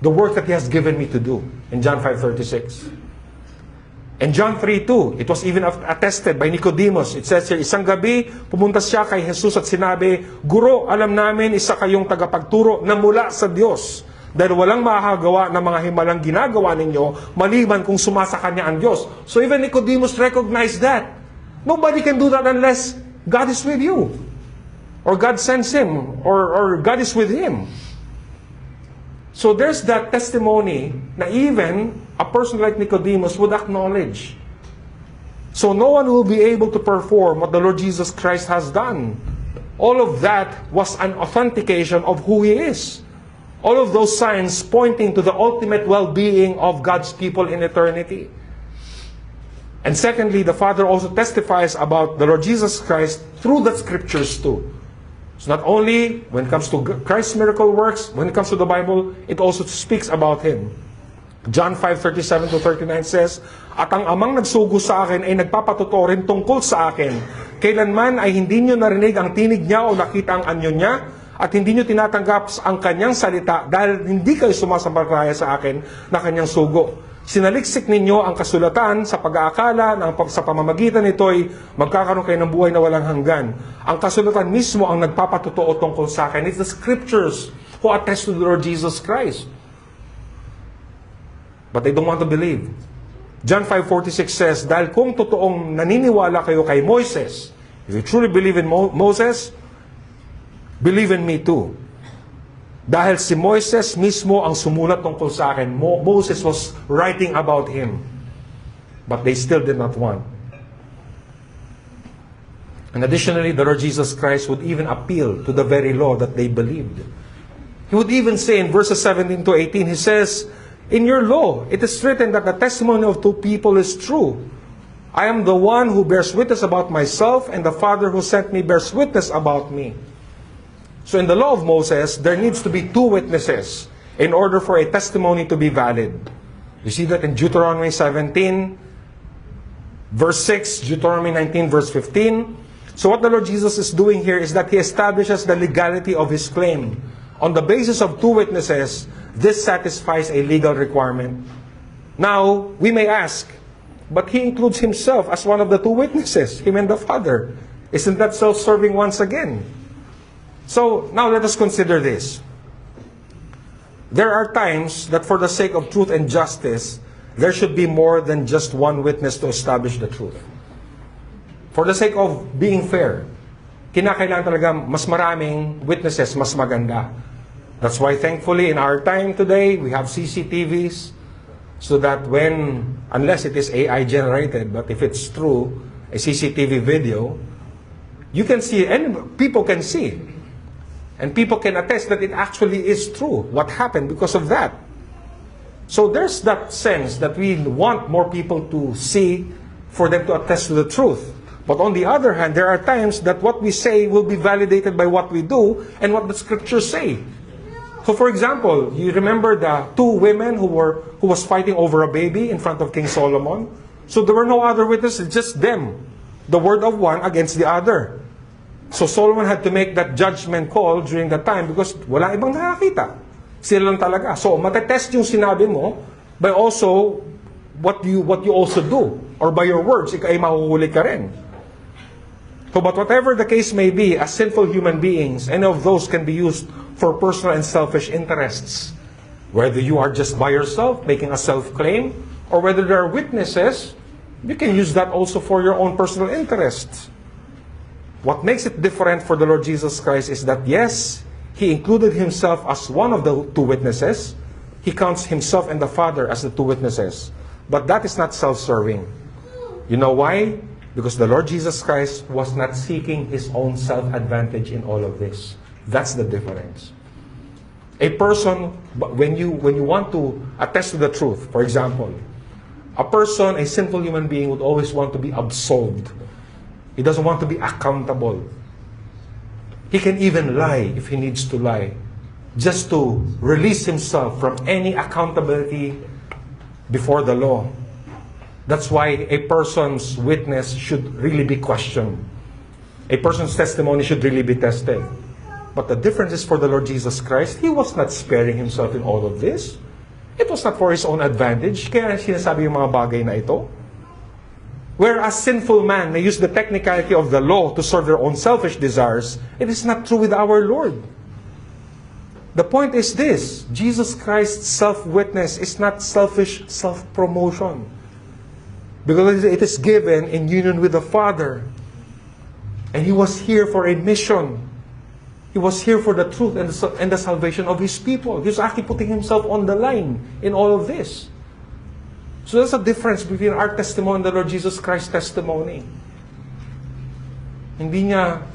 The work that He has given me to do. In John 5:36. In John 3:2, it was even attested by Nicodemus. It says here, isang gabi, pumunta siya kay Jesus at sinabi, Guro, alam namin isa kayong tagapagturo na mula sa Diyos. Dahil walang makakagawa ng mga himalang ginagawa ninyo, maliban kung sumasa kanya ang Diyos. So even Nicodemus recognized that. Nobody can do that unless God is with you. Or God sends him. Or God is with him. So there's that testimony na even a person like Nicodemus would acknowledge. So no one will be able to perform what the Lord Jesus Christ has done. All of that was an authentication of who He is. All of those signs pointing to the ultimate well-being of God's people in eternity. And secondly, the Father also testifies about the Lord Jesus Christ through the Scriptures too. So not only when it comes to Christ's miracle works, when it comes to the Bible, it also speaks about Him. John 5:37-39 says, At ang Amang nagsugo sa akin ay nagpapatotoo rin tungkol sa akin. Kailanman ay hindi nyo narinig ang tinig niya o nakita ang anyo niya, at hindi nyo tinatanggap ang kanyang salita dahil hindi kayo sumasampalataya sa akin na kanyang sugo. Sinaliksik ninyo ang kasulatan sa pag-aakala na sa pamamagitan nito'y magkakaroon kayo ng buhay na walang hanggan. Ang kasulatan mismo ang nagpapatotoo tungkol sa akin. It's the Scriptures who attest to the Lord Jesus Christ. But they don't want to believe. John 5:46 says, dahil kung totoong naniniwala kayo kay Moises, if you truly believe in Moses, believe in me too. Dahil si Moises mismo ang sumulat tungkol sa akin. Moses was writing about him. But they still did not want. And additionally, the Lord Jesus Christ would even appeal to the very law that they believed. He would even say in verses 17-18, He says, in your law, it is written that the testimony of two people is true. I am the one who bears witness about myself, and the Father who sent me bears witness about me. So in the law of Moses, there needs to be two witnesses in order for a testimony to be valid. You see that in Deuteronomy 17, verse 6, Deuteronomy 19, verse 15. So what the Lord Jesus is doing here is that He establishes the legality of His claim. On the basis of two witnesses, this satisfies a legal requirement. Now, we may ask, but He includes Himself as one of the two witnesses, Him and the Father. Isn't that self-serving once again? So, now let us consider this. There are times that for the sake of truth and justice, there should be more than just one witness to establish the truth. For the sake of being fair, kinakailangan talaga mas maraming witnesses, mas maganda. That's why thankfully in our time today, we have CCTVs, so that when, unless it is AI generated, but if it's true, a CCTV video, you can see, and people can see. And people can attest that it actually is true. What happened because of that? So there's that sense that we want more people to see, for them to attest to the truth. But on the other hand, there are times that what we say will be validated by what we do and what the scriptures say. So for example, you remember the two women who was fighting over a baby in front of King Solomon? So there were no other witnesses, just them. The word of one against the other. So Solomon had to make that judgment call during that time because wala ibang nakakita. Sila lang talaga. So matetest yung sinabi mo by also what you also do, or by your words, ikaw ay mahuhuli ka rin. So, but whatever the case may be, as sinful human beings, any of those can be used for personal and selfish interests. Whether you are just by yourself, making a self-claim, or whether there are witnesses, you can use that also for your own personal interests. What makes it different for the Lord Jesus Christ is that, yes, He included Himself as one of the two witnesses. He counts Himself and the Father as the two witnesses. But that is not self-serving. You know why? Because the Lord Jesus Christ was not seeking His own self-advantage in all of this. That's the difference. A person, when you want to attest to the truth, for example, a person, a sinful human being, would always want to be absolved. He doesn't want to be accountable. He can even lie if he needs to lie, just to release himself from any accountability before the law. That's why a person's witness should really be questioned. A person's testimony should really be tested. But the difference is for the Lord Jesus Christ, He was not sparing Himself in all of this. It was not for His own advantage. Kaya sinasabi yung mga bagay na ito. Whereas sinful man may use the technicality of the law to serve their own selfish desires, it is not true with our Lord. The point is this: Jesus Christ's self-witness is not selfish self-promotion. Because it is given in union with the Father. And He was here for a mission. He was here for the truth and the salvation of His people. He was actually putting Himself on the line in all of this. So there's a difference between our testimony and the Lord Jesus Christ's testimony. Hindi Niya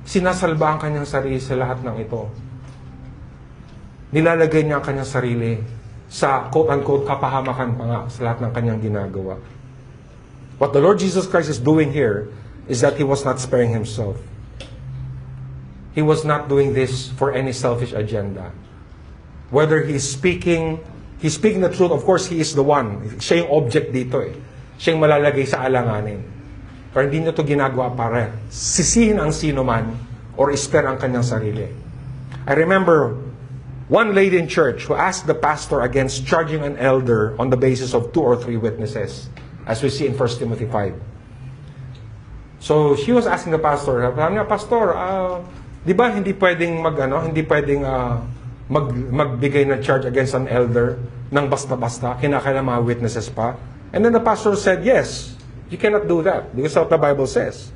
sinasalba ang Kanyang sarili sa lahat ng ito. Nilalagay Niya ang Kanyang sarili sa quote-unquote kapahamakan pa nga sa lahat ng Kanyang ginagawa. What the Lord Jesus Christ is doing here is that He was not sparing Himself. He was not doing this for any selfish agenda. Whether He's speaking the truth, of course, He is the one. Siya yung object dito eh. Siya yung malalagay sa alanganin. Pero hindi Niya ito ginagawa para sisihin ang sino man or spare ang kanyang sarili. I remember one lady in church who asked the pastor against charging an elder on the basis of 2 or 3 witnesses, as we see in 1 Timothy 5. So she was asking the pastor, sabi niya, Pastor, di ba hindi pwedeng magbigay ng charge against an elder ng basta-basta, kinakailangan mga witnesses pa? And then the pastor said, yes, you cannot do that because of what the Bible says.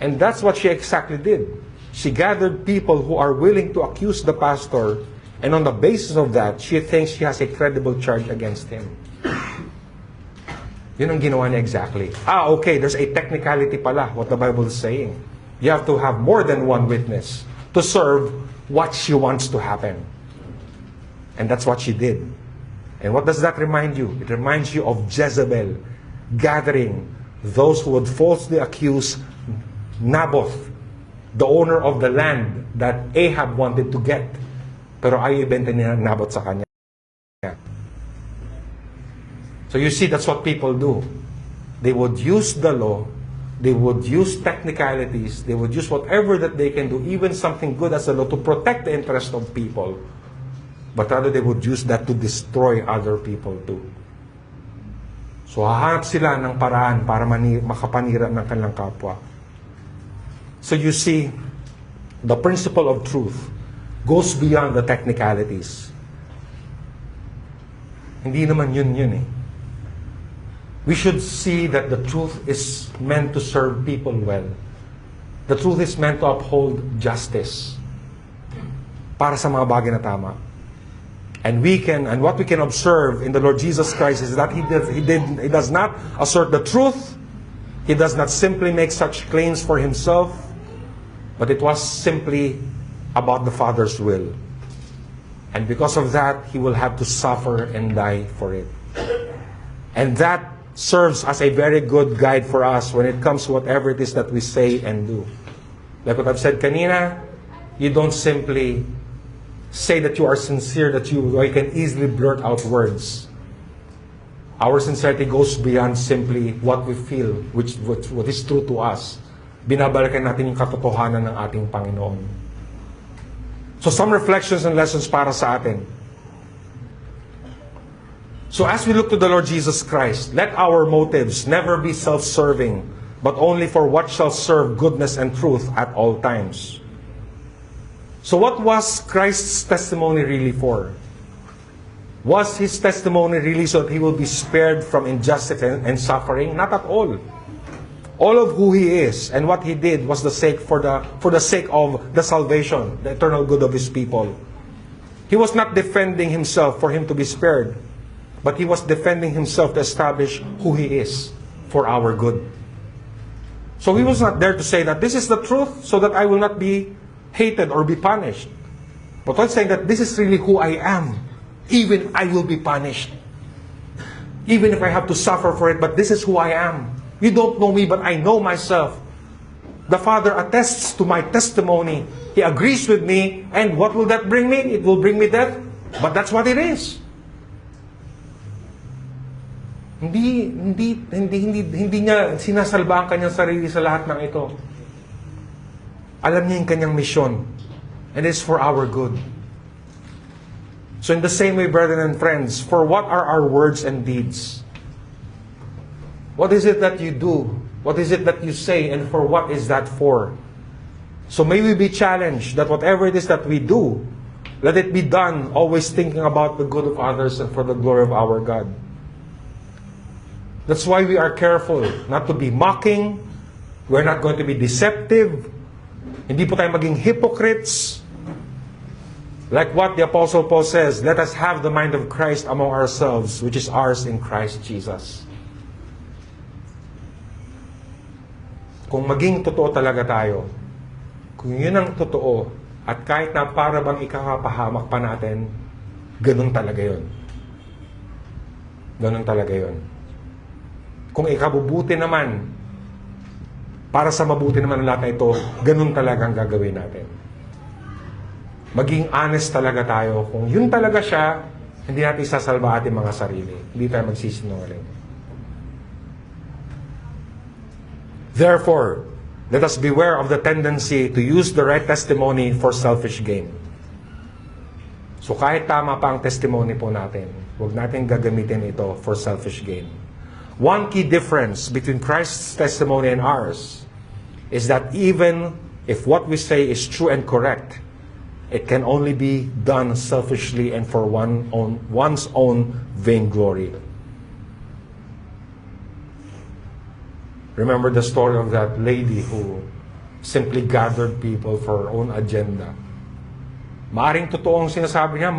And that's what she exactly did. She gathered people who are willing to accuse the pastor, and on the basis of that, she thinks she has a credible charge against him. Yun ang ginawa niya exactly. Okay, there's a technicality pala, what the Bible is saying. You have to have more than one witness to serve what she wants to happen. And that's what she did. And what does that remind you? It reminds you of Jezebel gathering those who would falsely accuse Naboth, the owner of the land that Ahab wanted to get. Pero ayaw ibenta ni Naboth sa kanya. So you see, that's what people do. They would use the law, they would use technicalities, they would use whatever that they can do, even something good as a law, to protect the interest of people. But rather they would use that to destroy other people too. So hahanap sila ng paraan para makapanira ng kanilang kapwa. So you see, the principle of truth goes beyond the technicalities. Hindi naman yun eh. We should see that the truth is meant to serve people well. The truth is meant to uphold justice para sa mga bagay na tama. And what we can observe in the Lord Jesus Christ is that He does not assert the truth. He does not simply make such claims for Himself, but it was simply about the Father's will. And because of that, He will have to suffer and die for it. And that serves as a very good guide for us when it comes to whatever it is that we say and do. Like what I've said kanina, you don't simply say that you are sincere, that you can easily blurt out words. Our sincerity goes beyond simply what we feel, what is true to us. Binabalikan natin yung katotohanan ng ating Panginoon. So some reflections and lessons para sa atin. So as we look to the Lord Jesus Christ, let our motives never be self-serving, but only for what shall serve goodness and truth at all times. So what was Christ's testimony really for? Was His testimony really so that He will be spared from injustice and suffering? Not at all. All of who He is and what He did was for the sake of the salvation, the eternal good of His people. He was not defending Himself for Him to be spared, but He was defending Himself to establish who He is for our good. So He was not there to say that this is the truth so that I will not be hated or be punished. But He's saying that this is really who I am. Even I will be punished. Even if I have to suffer for it, but this is who I am. You don't know me, but I know myself. The Father attests to my testimony. He agrees with me. And what will that bring me? It will bring me death. But that's what it is. Hindi niya sinasalba ang kanyang sarili sa lahat ng ito. Alam niya yung kanyang mission. And it's for our good. So in the same way, brethren and friends, for what are our words and deeds? What is it that you do? What is it that you say? And for what is that for? So may we be challenged that whatever it is that we do, let it be done always thinking about the good of others and for the glory of our God. That's why we are careful not to be mocking. We're not going to be deceptive. Hindi po tayo maging hypocrites. Like what the Apostle Paul says, let us have the mind of Christ among ourselves, which is ours in Christ Jesus. Kung maging totoo talaga tayo, kung yun ang totoo, at kahit na para bang ikakapahamak pa natin, ganun talaga yun. Ganun talaga yun. Kung ikabubuti naman, para sa mabuti naman ng lahat na ito, ganun talagang gagawin natin. Maging honest talaga tayo. Kung yun talaga siya, hindi natin isasalba ating mga sarili. Hindi tayo magsisinungaling. Therefore, let us beware of the tendency to use the right testimony for selfish gain. So kahit tama pa ang testimony po natin, huwag natin gagamitin ito for selfish gain. One key difference between Christ's testimony and ours is that even if what we say is true and correct, it can only be done selfishly and for one's own vainglory. Remember the story of that lady who simply gathered people for her own agenda. Maaring totoo ang sinasabi niya,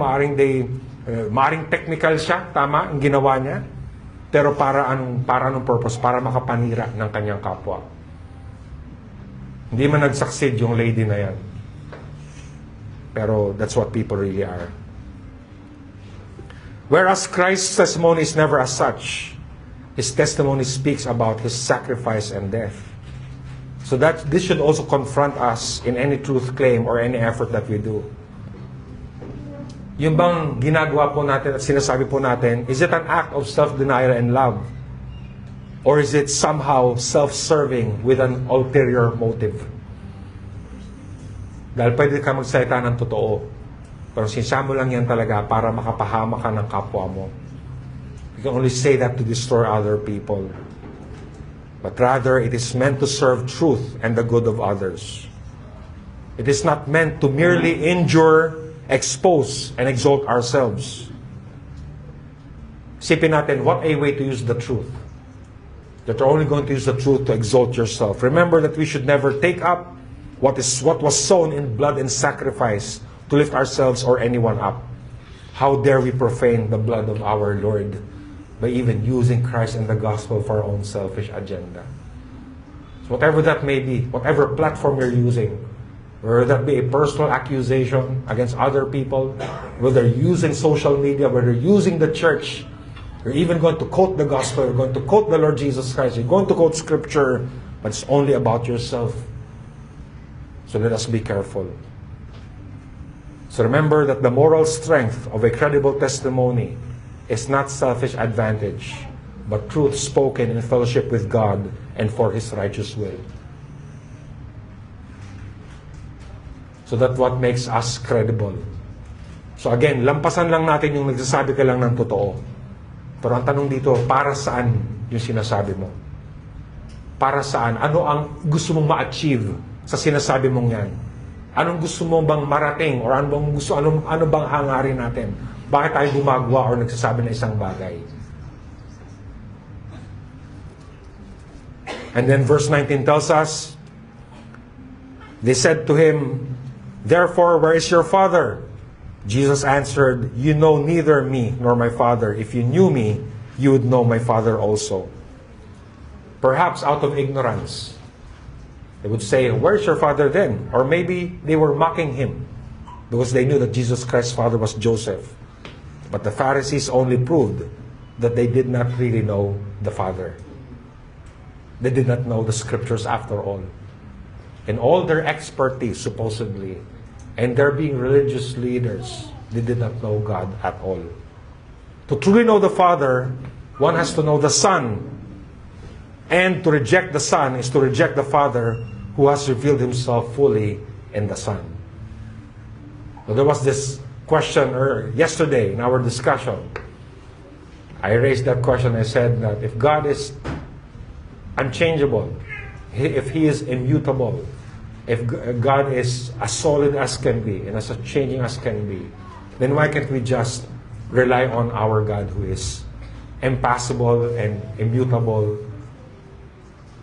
maaring technical siya, tama ang ginawa niya, pero para anong purpose? Para makapanira ng kanyang kapwa. Hindi man nag-succeed yung lady na yan. Pero that's what people really are. Whereas Christ's testimony is never as such, His testimony speaks about His sacrifice and death. So that this should also confront us in any truth claim or any effort that we do. Yung bang ginagawa po natin at sinasabi po natin, is it an act of self-denial and love? Or is it somehow self-serving with an ulterior motive? Dahil pwede ka magsalita ng totoo, pero sinasabi mo lang yan talaga para makapahama ka ng kapwa mo. You can only say that to destroy other people. But rather, it is meant to serve truth and the good of others. It is not meant to merely injure, expose, and exalt ourselves. Isipin natin, what a way to use the truth. That you're only going to use the truth to exalt yourself. Remember that we should never take up what was sown in blood and sacrifice to lift ourselves or anyone up. How dare we profane the blood of our Lord by even using Christ and the gospel for our own selfish agenda. So whatever that may be, whatever platform you're using, Whether that be a personal accusation against other people, whether using social media, whether using the church, you're even going to quote the gospel, you're going to quote the Lord Jesus Christ, you're going to quote scripture, but it's only about yourself. So let us be careful. So remember that the moral strength of a credible testimony is not selfish advantage, but truth spoken in fellowship with God and for His righteous will. So that's what makes us credible. So again, lampasan lang natin yung nagsasabi ka lang ng totoo. Pero ang tanong dito, para saan yung sinasabi mo? Para saan? Ano ang gusto mong ma-achieve sa sinasabi mong yan? Anong gusto mo bang marating? Or ano bang hangarin natin? Bakit tayo gumagawa or nagsasabi ng isang bagay? And then verse 19 tells us, they said to him, "Therefore, where is your father?" Jesus answered, "You know neither me nor my Father. If you knew me, you would know my Father also." Perhaps out of ignorance, they would say, "Where's your father then?" Or maybe they were mocking him because they knew that Jesus Christ's father was Joseph. But the Pharisees only proved that they did not really know the Father. They did not know the scriptures after all. In all their expertise, supposedly, and their being religious leaders, they did not know God at all. To truly know the Father, one has to know the Son. And to reject the Son is to reject the Father who has revealed Himself fully in the Son. So there was this question yesterday in our discussion. I raised that question. I said that if God is unchangeable, if He is immutable, if God is as solid as can be and as changing as can be, then why can't we just rely on our God who is impassible and immutable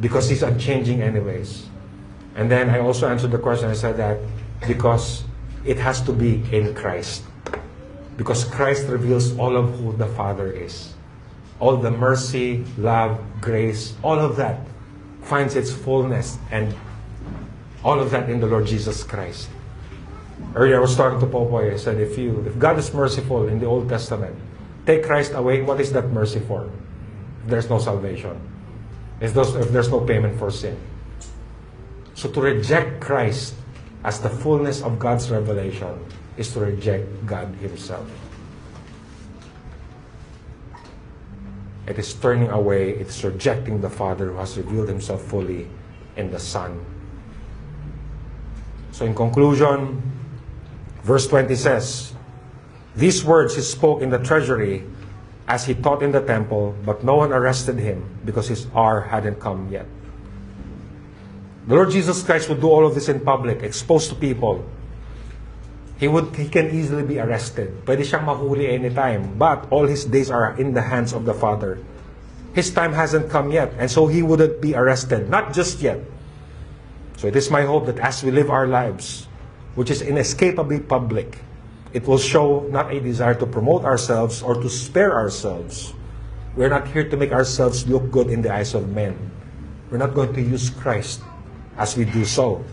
because He's unchanging anyways? And then I also answered the question. I said that because it has to be in Christ. Because Christ reveals all of who the Father is. All the mercy, love, grace, all of that finds its fullness and all of that in the Lord Jesus Christ. Earlier I was talking to Popoy. I said, if God is merciful in the Old Testament, take Christ away, what is that mercy for? If there's no salvation. If there's no payment for sin. So to reject Christ as the fullness of God's revelation is to reject God Himself. It is turning away, it is rejecting the Father who has revealed Himself fully in the Son. So in conclusion, verse 20 says, "These words He spoke in the treasury as He taught in the temple, but no one arrested Him because His hour hadn't come yet." The Lord Jesus Christ would do all of this in public, exposed to people. He can easily be arrested. Pwede siyang mahuli anytime. But all His days are in the hands of the Father. His time hasn't come yet. And so He wouldn't be arrested. Not just yet. So it is my hope that as we live our lives, which is inescapably public, it will show not a desire to promote ourselves or to spare ourselves. We're not here to make ourselves look good in the eyes of men. We're not going to use Christ as we do so.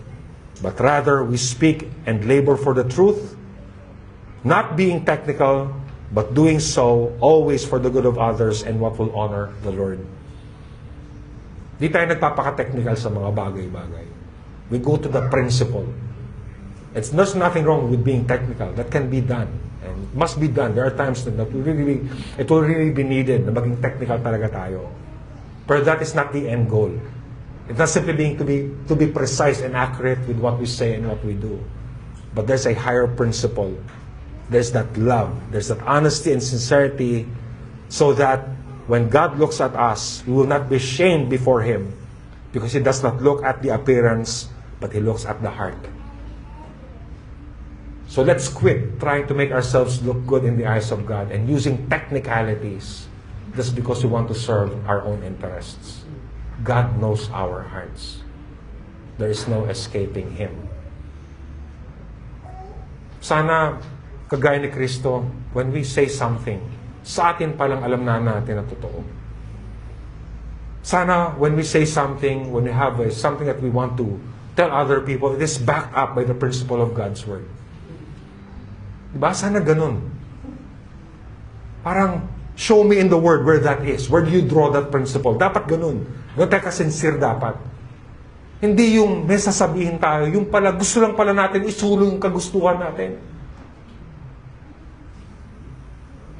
But rather, we speak and labor for the truth, not being technical, but doing so always for the good of others and what will honor the Lord. Di tayo nagpapaka-technical sa mga bagay-bagay. We go to the principle. There's nothing wrong with being technical. That can be done. And it must be done. There are times that it will really be needed na maging technical talaga tayo. But that is not the end goal. It's not simply being to be precise and accurate with what we say and what we do. But there's a higher principle. There's that love. There's that honesty and sincerity so that when God looks at us, we will not be shamed before Him because He does not look at the appearance, but He looks at the heart. So let's quit trying to make ourselves look good in the eyes of God and using technicalities just because we want to serve our own interests. God knows our hearts. There is no escaping Him. Sana, kagaya ni Kristo, when we say something, sa atin palang alam na natin na totoo. Sana, when we say something, when we have something that we want to tell other people, it is backed up by the principle of God's Word. Diba? Sana ganun. Parang, show me in the Word where that is. Where do you draw that principle? Dapat ganun. Ganun tayo ka-sincere dapat. Hindi yung may sasabihin tayo, yung pala, gusto lang pala natin isulong yung kagustuhan natin.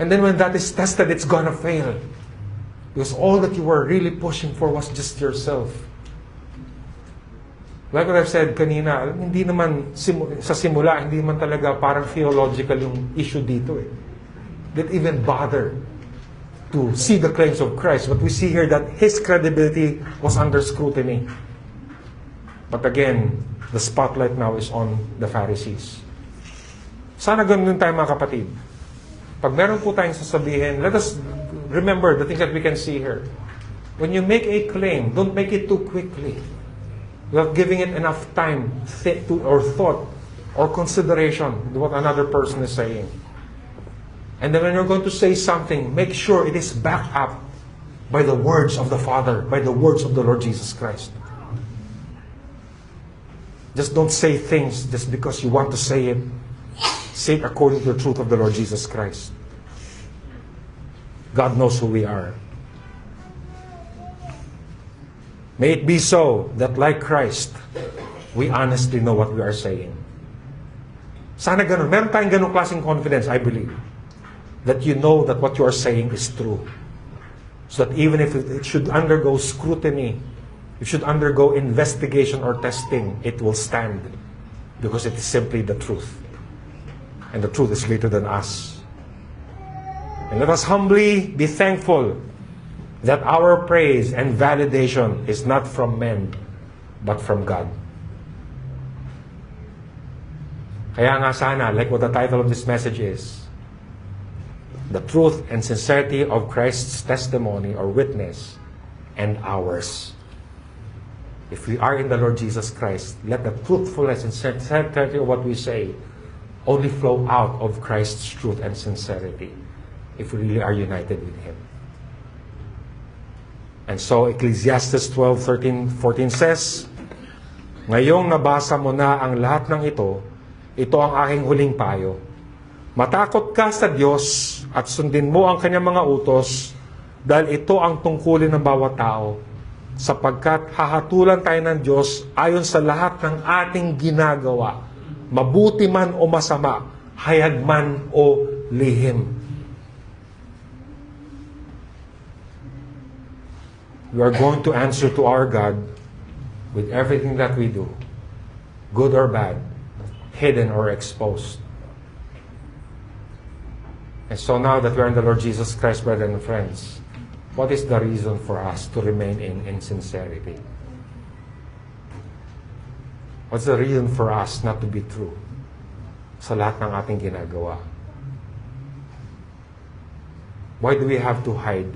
And then when that is tested, it's gonna fail. Because all that you were really pushing for was just yourself. Like what I've said kanina, hindi naman sa simula, hindi naman talaga parang theological yung issue dito eh. Didn't even bother to see the claims of Christ. But we see here that His credibility was under scrutiny. But again, the spotlight now is on the Pharisees. Sana ganun tayo mga kapatid. Pag meron po tayong sasabihin, let us remember the things that we can see here. When you make a claim, don't make it too quickly. Without giving it enough time or thought or consideration to what another person is saying. And then when you're going to say something, make sure it is backed up by the words of the Father, by the words of the Lord Jesus Christ. Just don't say things just because you want to say it. Say it according to the truth of the Lord Jesus Christ. God knows who we are. May it be so that like Christ, we honestly know what we are saying. Sana ganun. Meron tayong ganung klaseng confidence, I believe. That you know that what you are saying is true. So that even if it should undergo scrutiny, it should undergo investigation or testing, it will stand. Because it is simply the truth. And the truth is greater than us. And let us humbly be thankful that our praise and validation is not from men, but from God. Kaya nga sana, like what the title of this message is, the truth and sincerity of Christ's testimony or witness and ours. If we are in the Lord Jesus Christ, let the truthfulness and sincerity of what we say only flow out of Christ's truth and sincerity if we really are united with Him. And so Ecclesiastes 12:13-14 says, ngayong nabasa mo na ang lahat ng ito ang aking huling payo. Matakot ka sa Diyos at sundin mo ang kanyang mga utos dahil ito ang tungkulin ng bawat tao sapagkat hahatulan tayo ng Diyos ayon sa lahat ng ating ginagawa, mabuti man o masama, hayag man o lihim. We are going to answer to our God with everything that we do, good or bad, hidden or exposed. And so now that we are in the Lord Jesus Christ, brothers and friends, what is the reason for us to remain in insincerity? What's the reason for us not to be true sa lahat ng ating ginagawa? Why do we have to hide?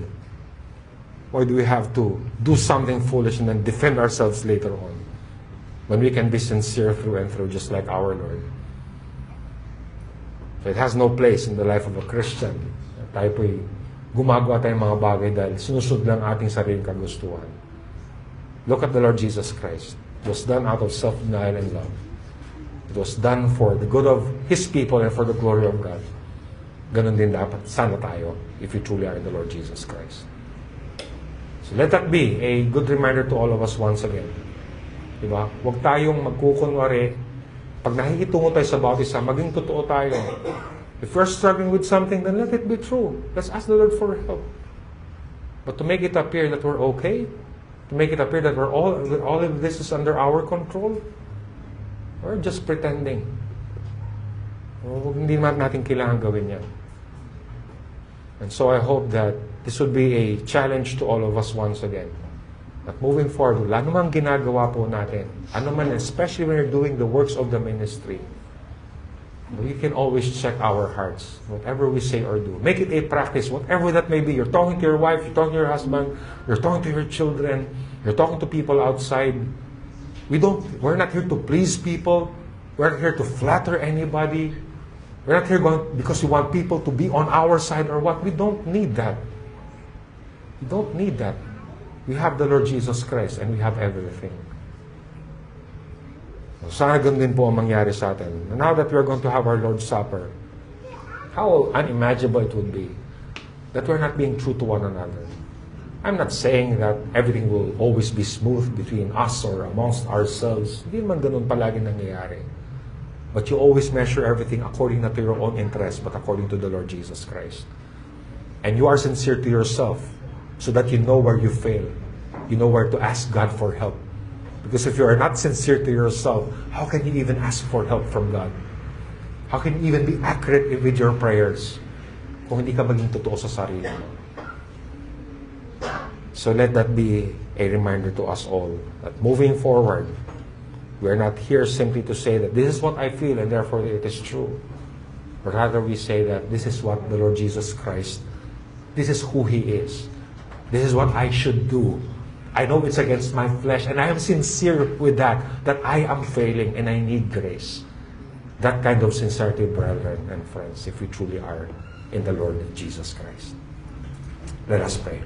Why do we have to do something foolish and then defend ourselves later on when we can be sincere through and through just like our Lord? So it has no place in the life of a Christian. Tayo po'y gumagawa tayong mga bagay dahil sinusunod lang ating sariling kagustuhan. Look at the Lord Jesus Christ. It was done out of self-denial and love. It was done for the good of His people and for the glory of God. Ganon din dapat sana tayo if we truly are in the Lord Jesus Christ. So let that be a good reminder to all of us once again. Diba? Huwag tayong magkukunwari. Pag nakikitungo tayo sa bawat isa, maging totoo tayo. If we're struggling with something, then let it be true. Let's ask the Lord for help. But to make it appear that we're okay, to make it appear that all of this is under our control, we're just pretending. Hindi naman natin kailangan gawin yan. And so I hope that this would be a challenge to all of us once again. That moving forward, ano man ginagawa po natin, ano man, especially when you're doing the works of the ministry, we can always check our hearts, whatever we say or do. Make it a practice, whatever that may be. You're talking to your wife, you're talking to your husband, you're talking to your children, you're talking to people outside. We're not here to please people. We're not here to flatter anybody. We're not here because we want people to be on our side or what. We don't need that. We don't need that. We have the Lord Jesus Christ and we have everything. Sana ganun din po ang mangyari sa atin. Now that we're going to have our Lord's Supper, how unimaginable it would be that we're not being true to one another. I'm not saying that everything will always be smooth between us or amongst ourselves. Hindi naman ganun palagi nangyayari. But you always measure everything according not to your own interest, but according to the Lord Jesus Christ. And you are sincere to yourself so that you know where you fail. You know where to ask God for help. Because if you are not sincere to yourself, how can you even ask for help from God? How can you even be accurate with your prayers kung hindi ka maging totoo sa sarili mo? So let that be a reminder to us all that moving forward, we are not here simply to say that this is what I feel and therefore it is true. But rather we say that this is what the Lord Jesus Christ, this is who He is. This is what I should do. I know it's against my flesh and I am sincere with that I am failing and I need grace. That kind of sincerity, brethren and friends, if we truly are in the Lord Jesus Christ. Let us pray.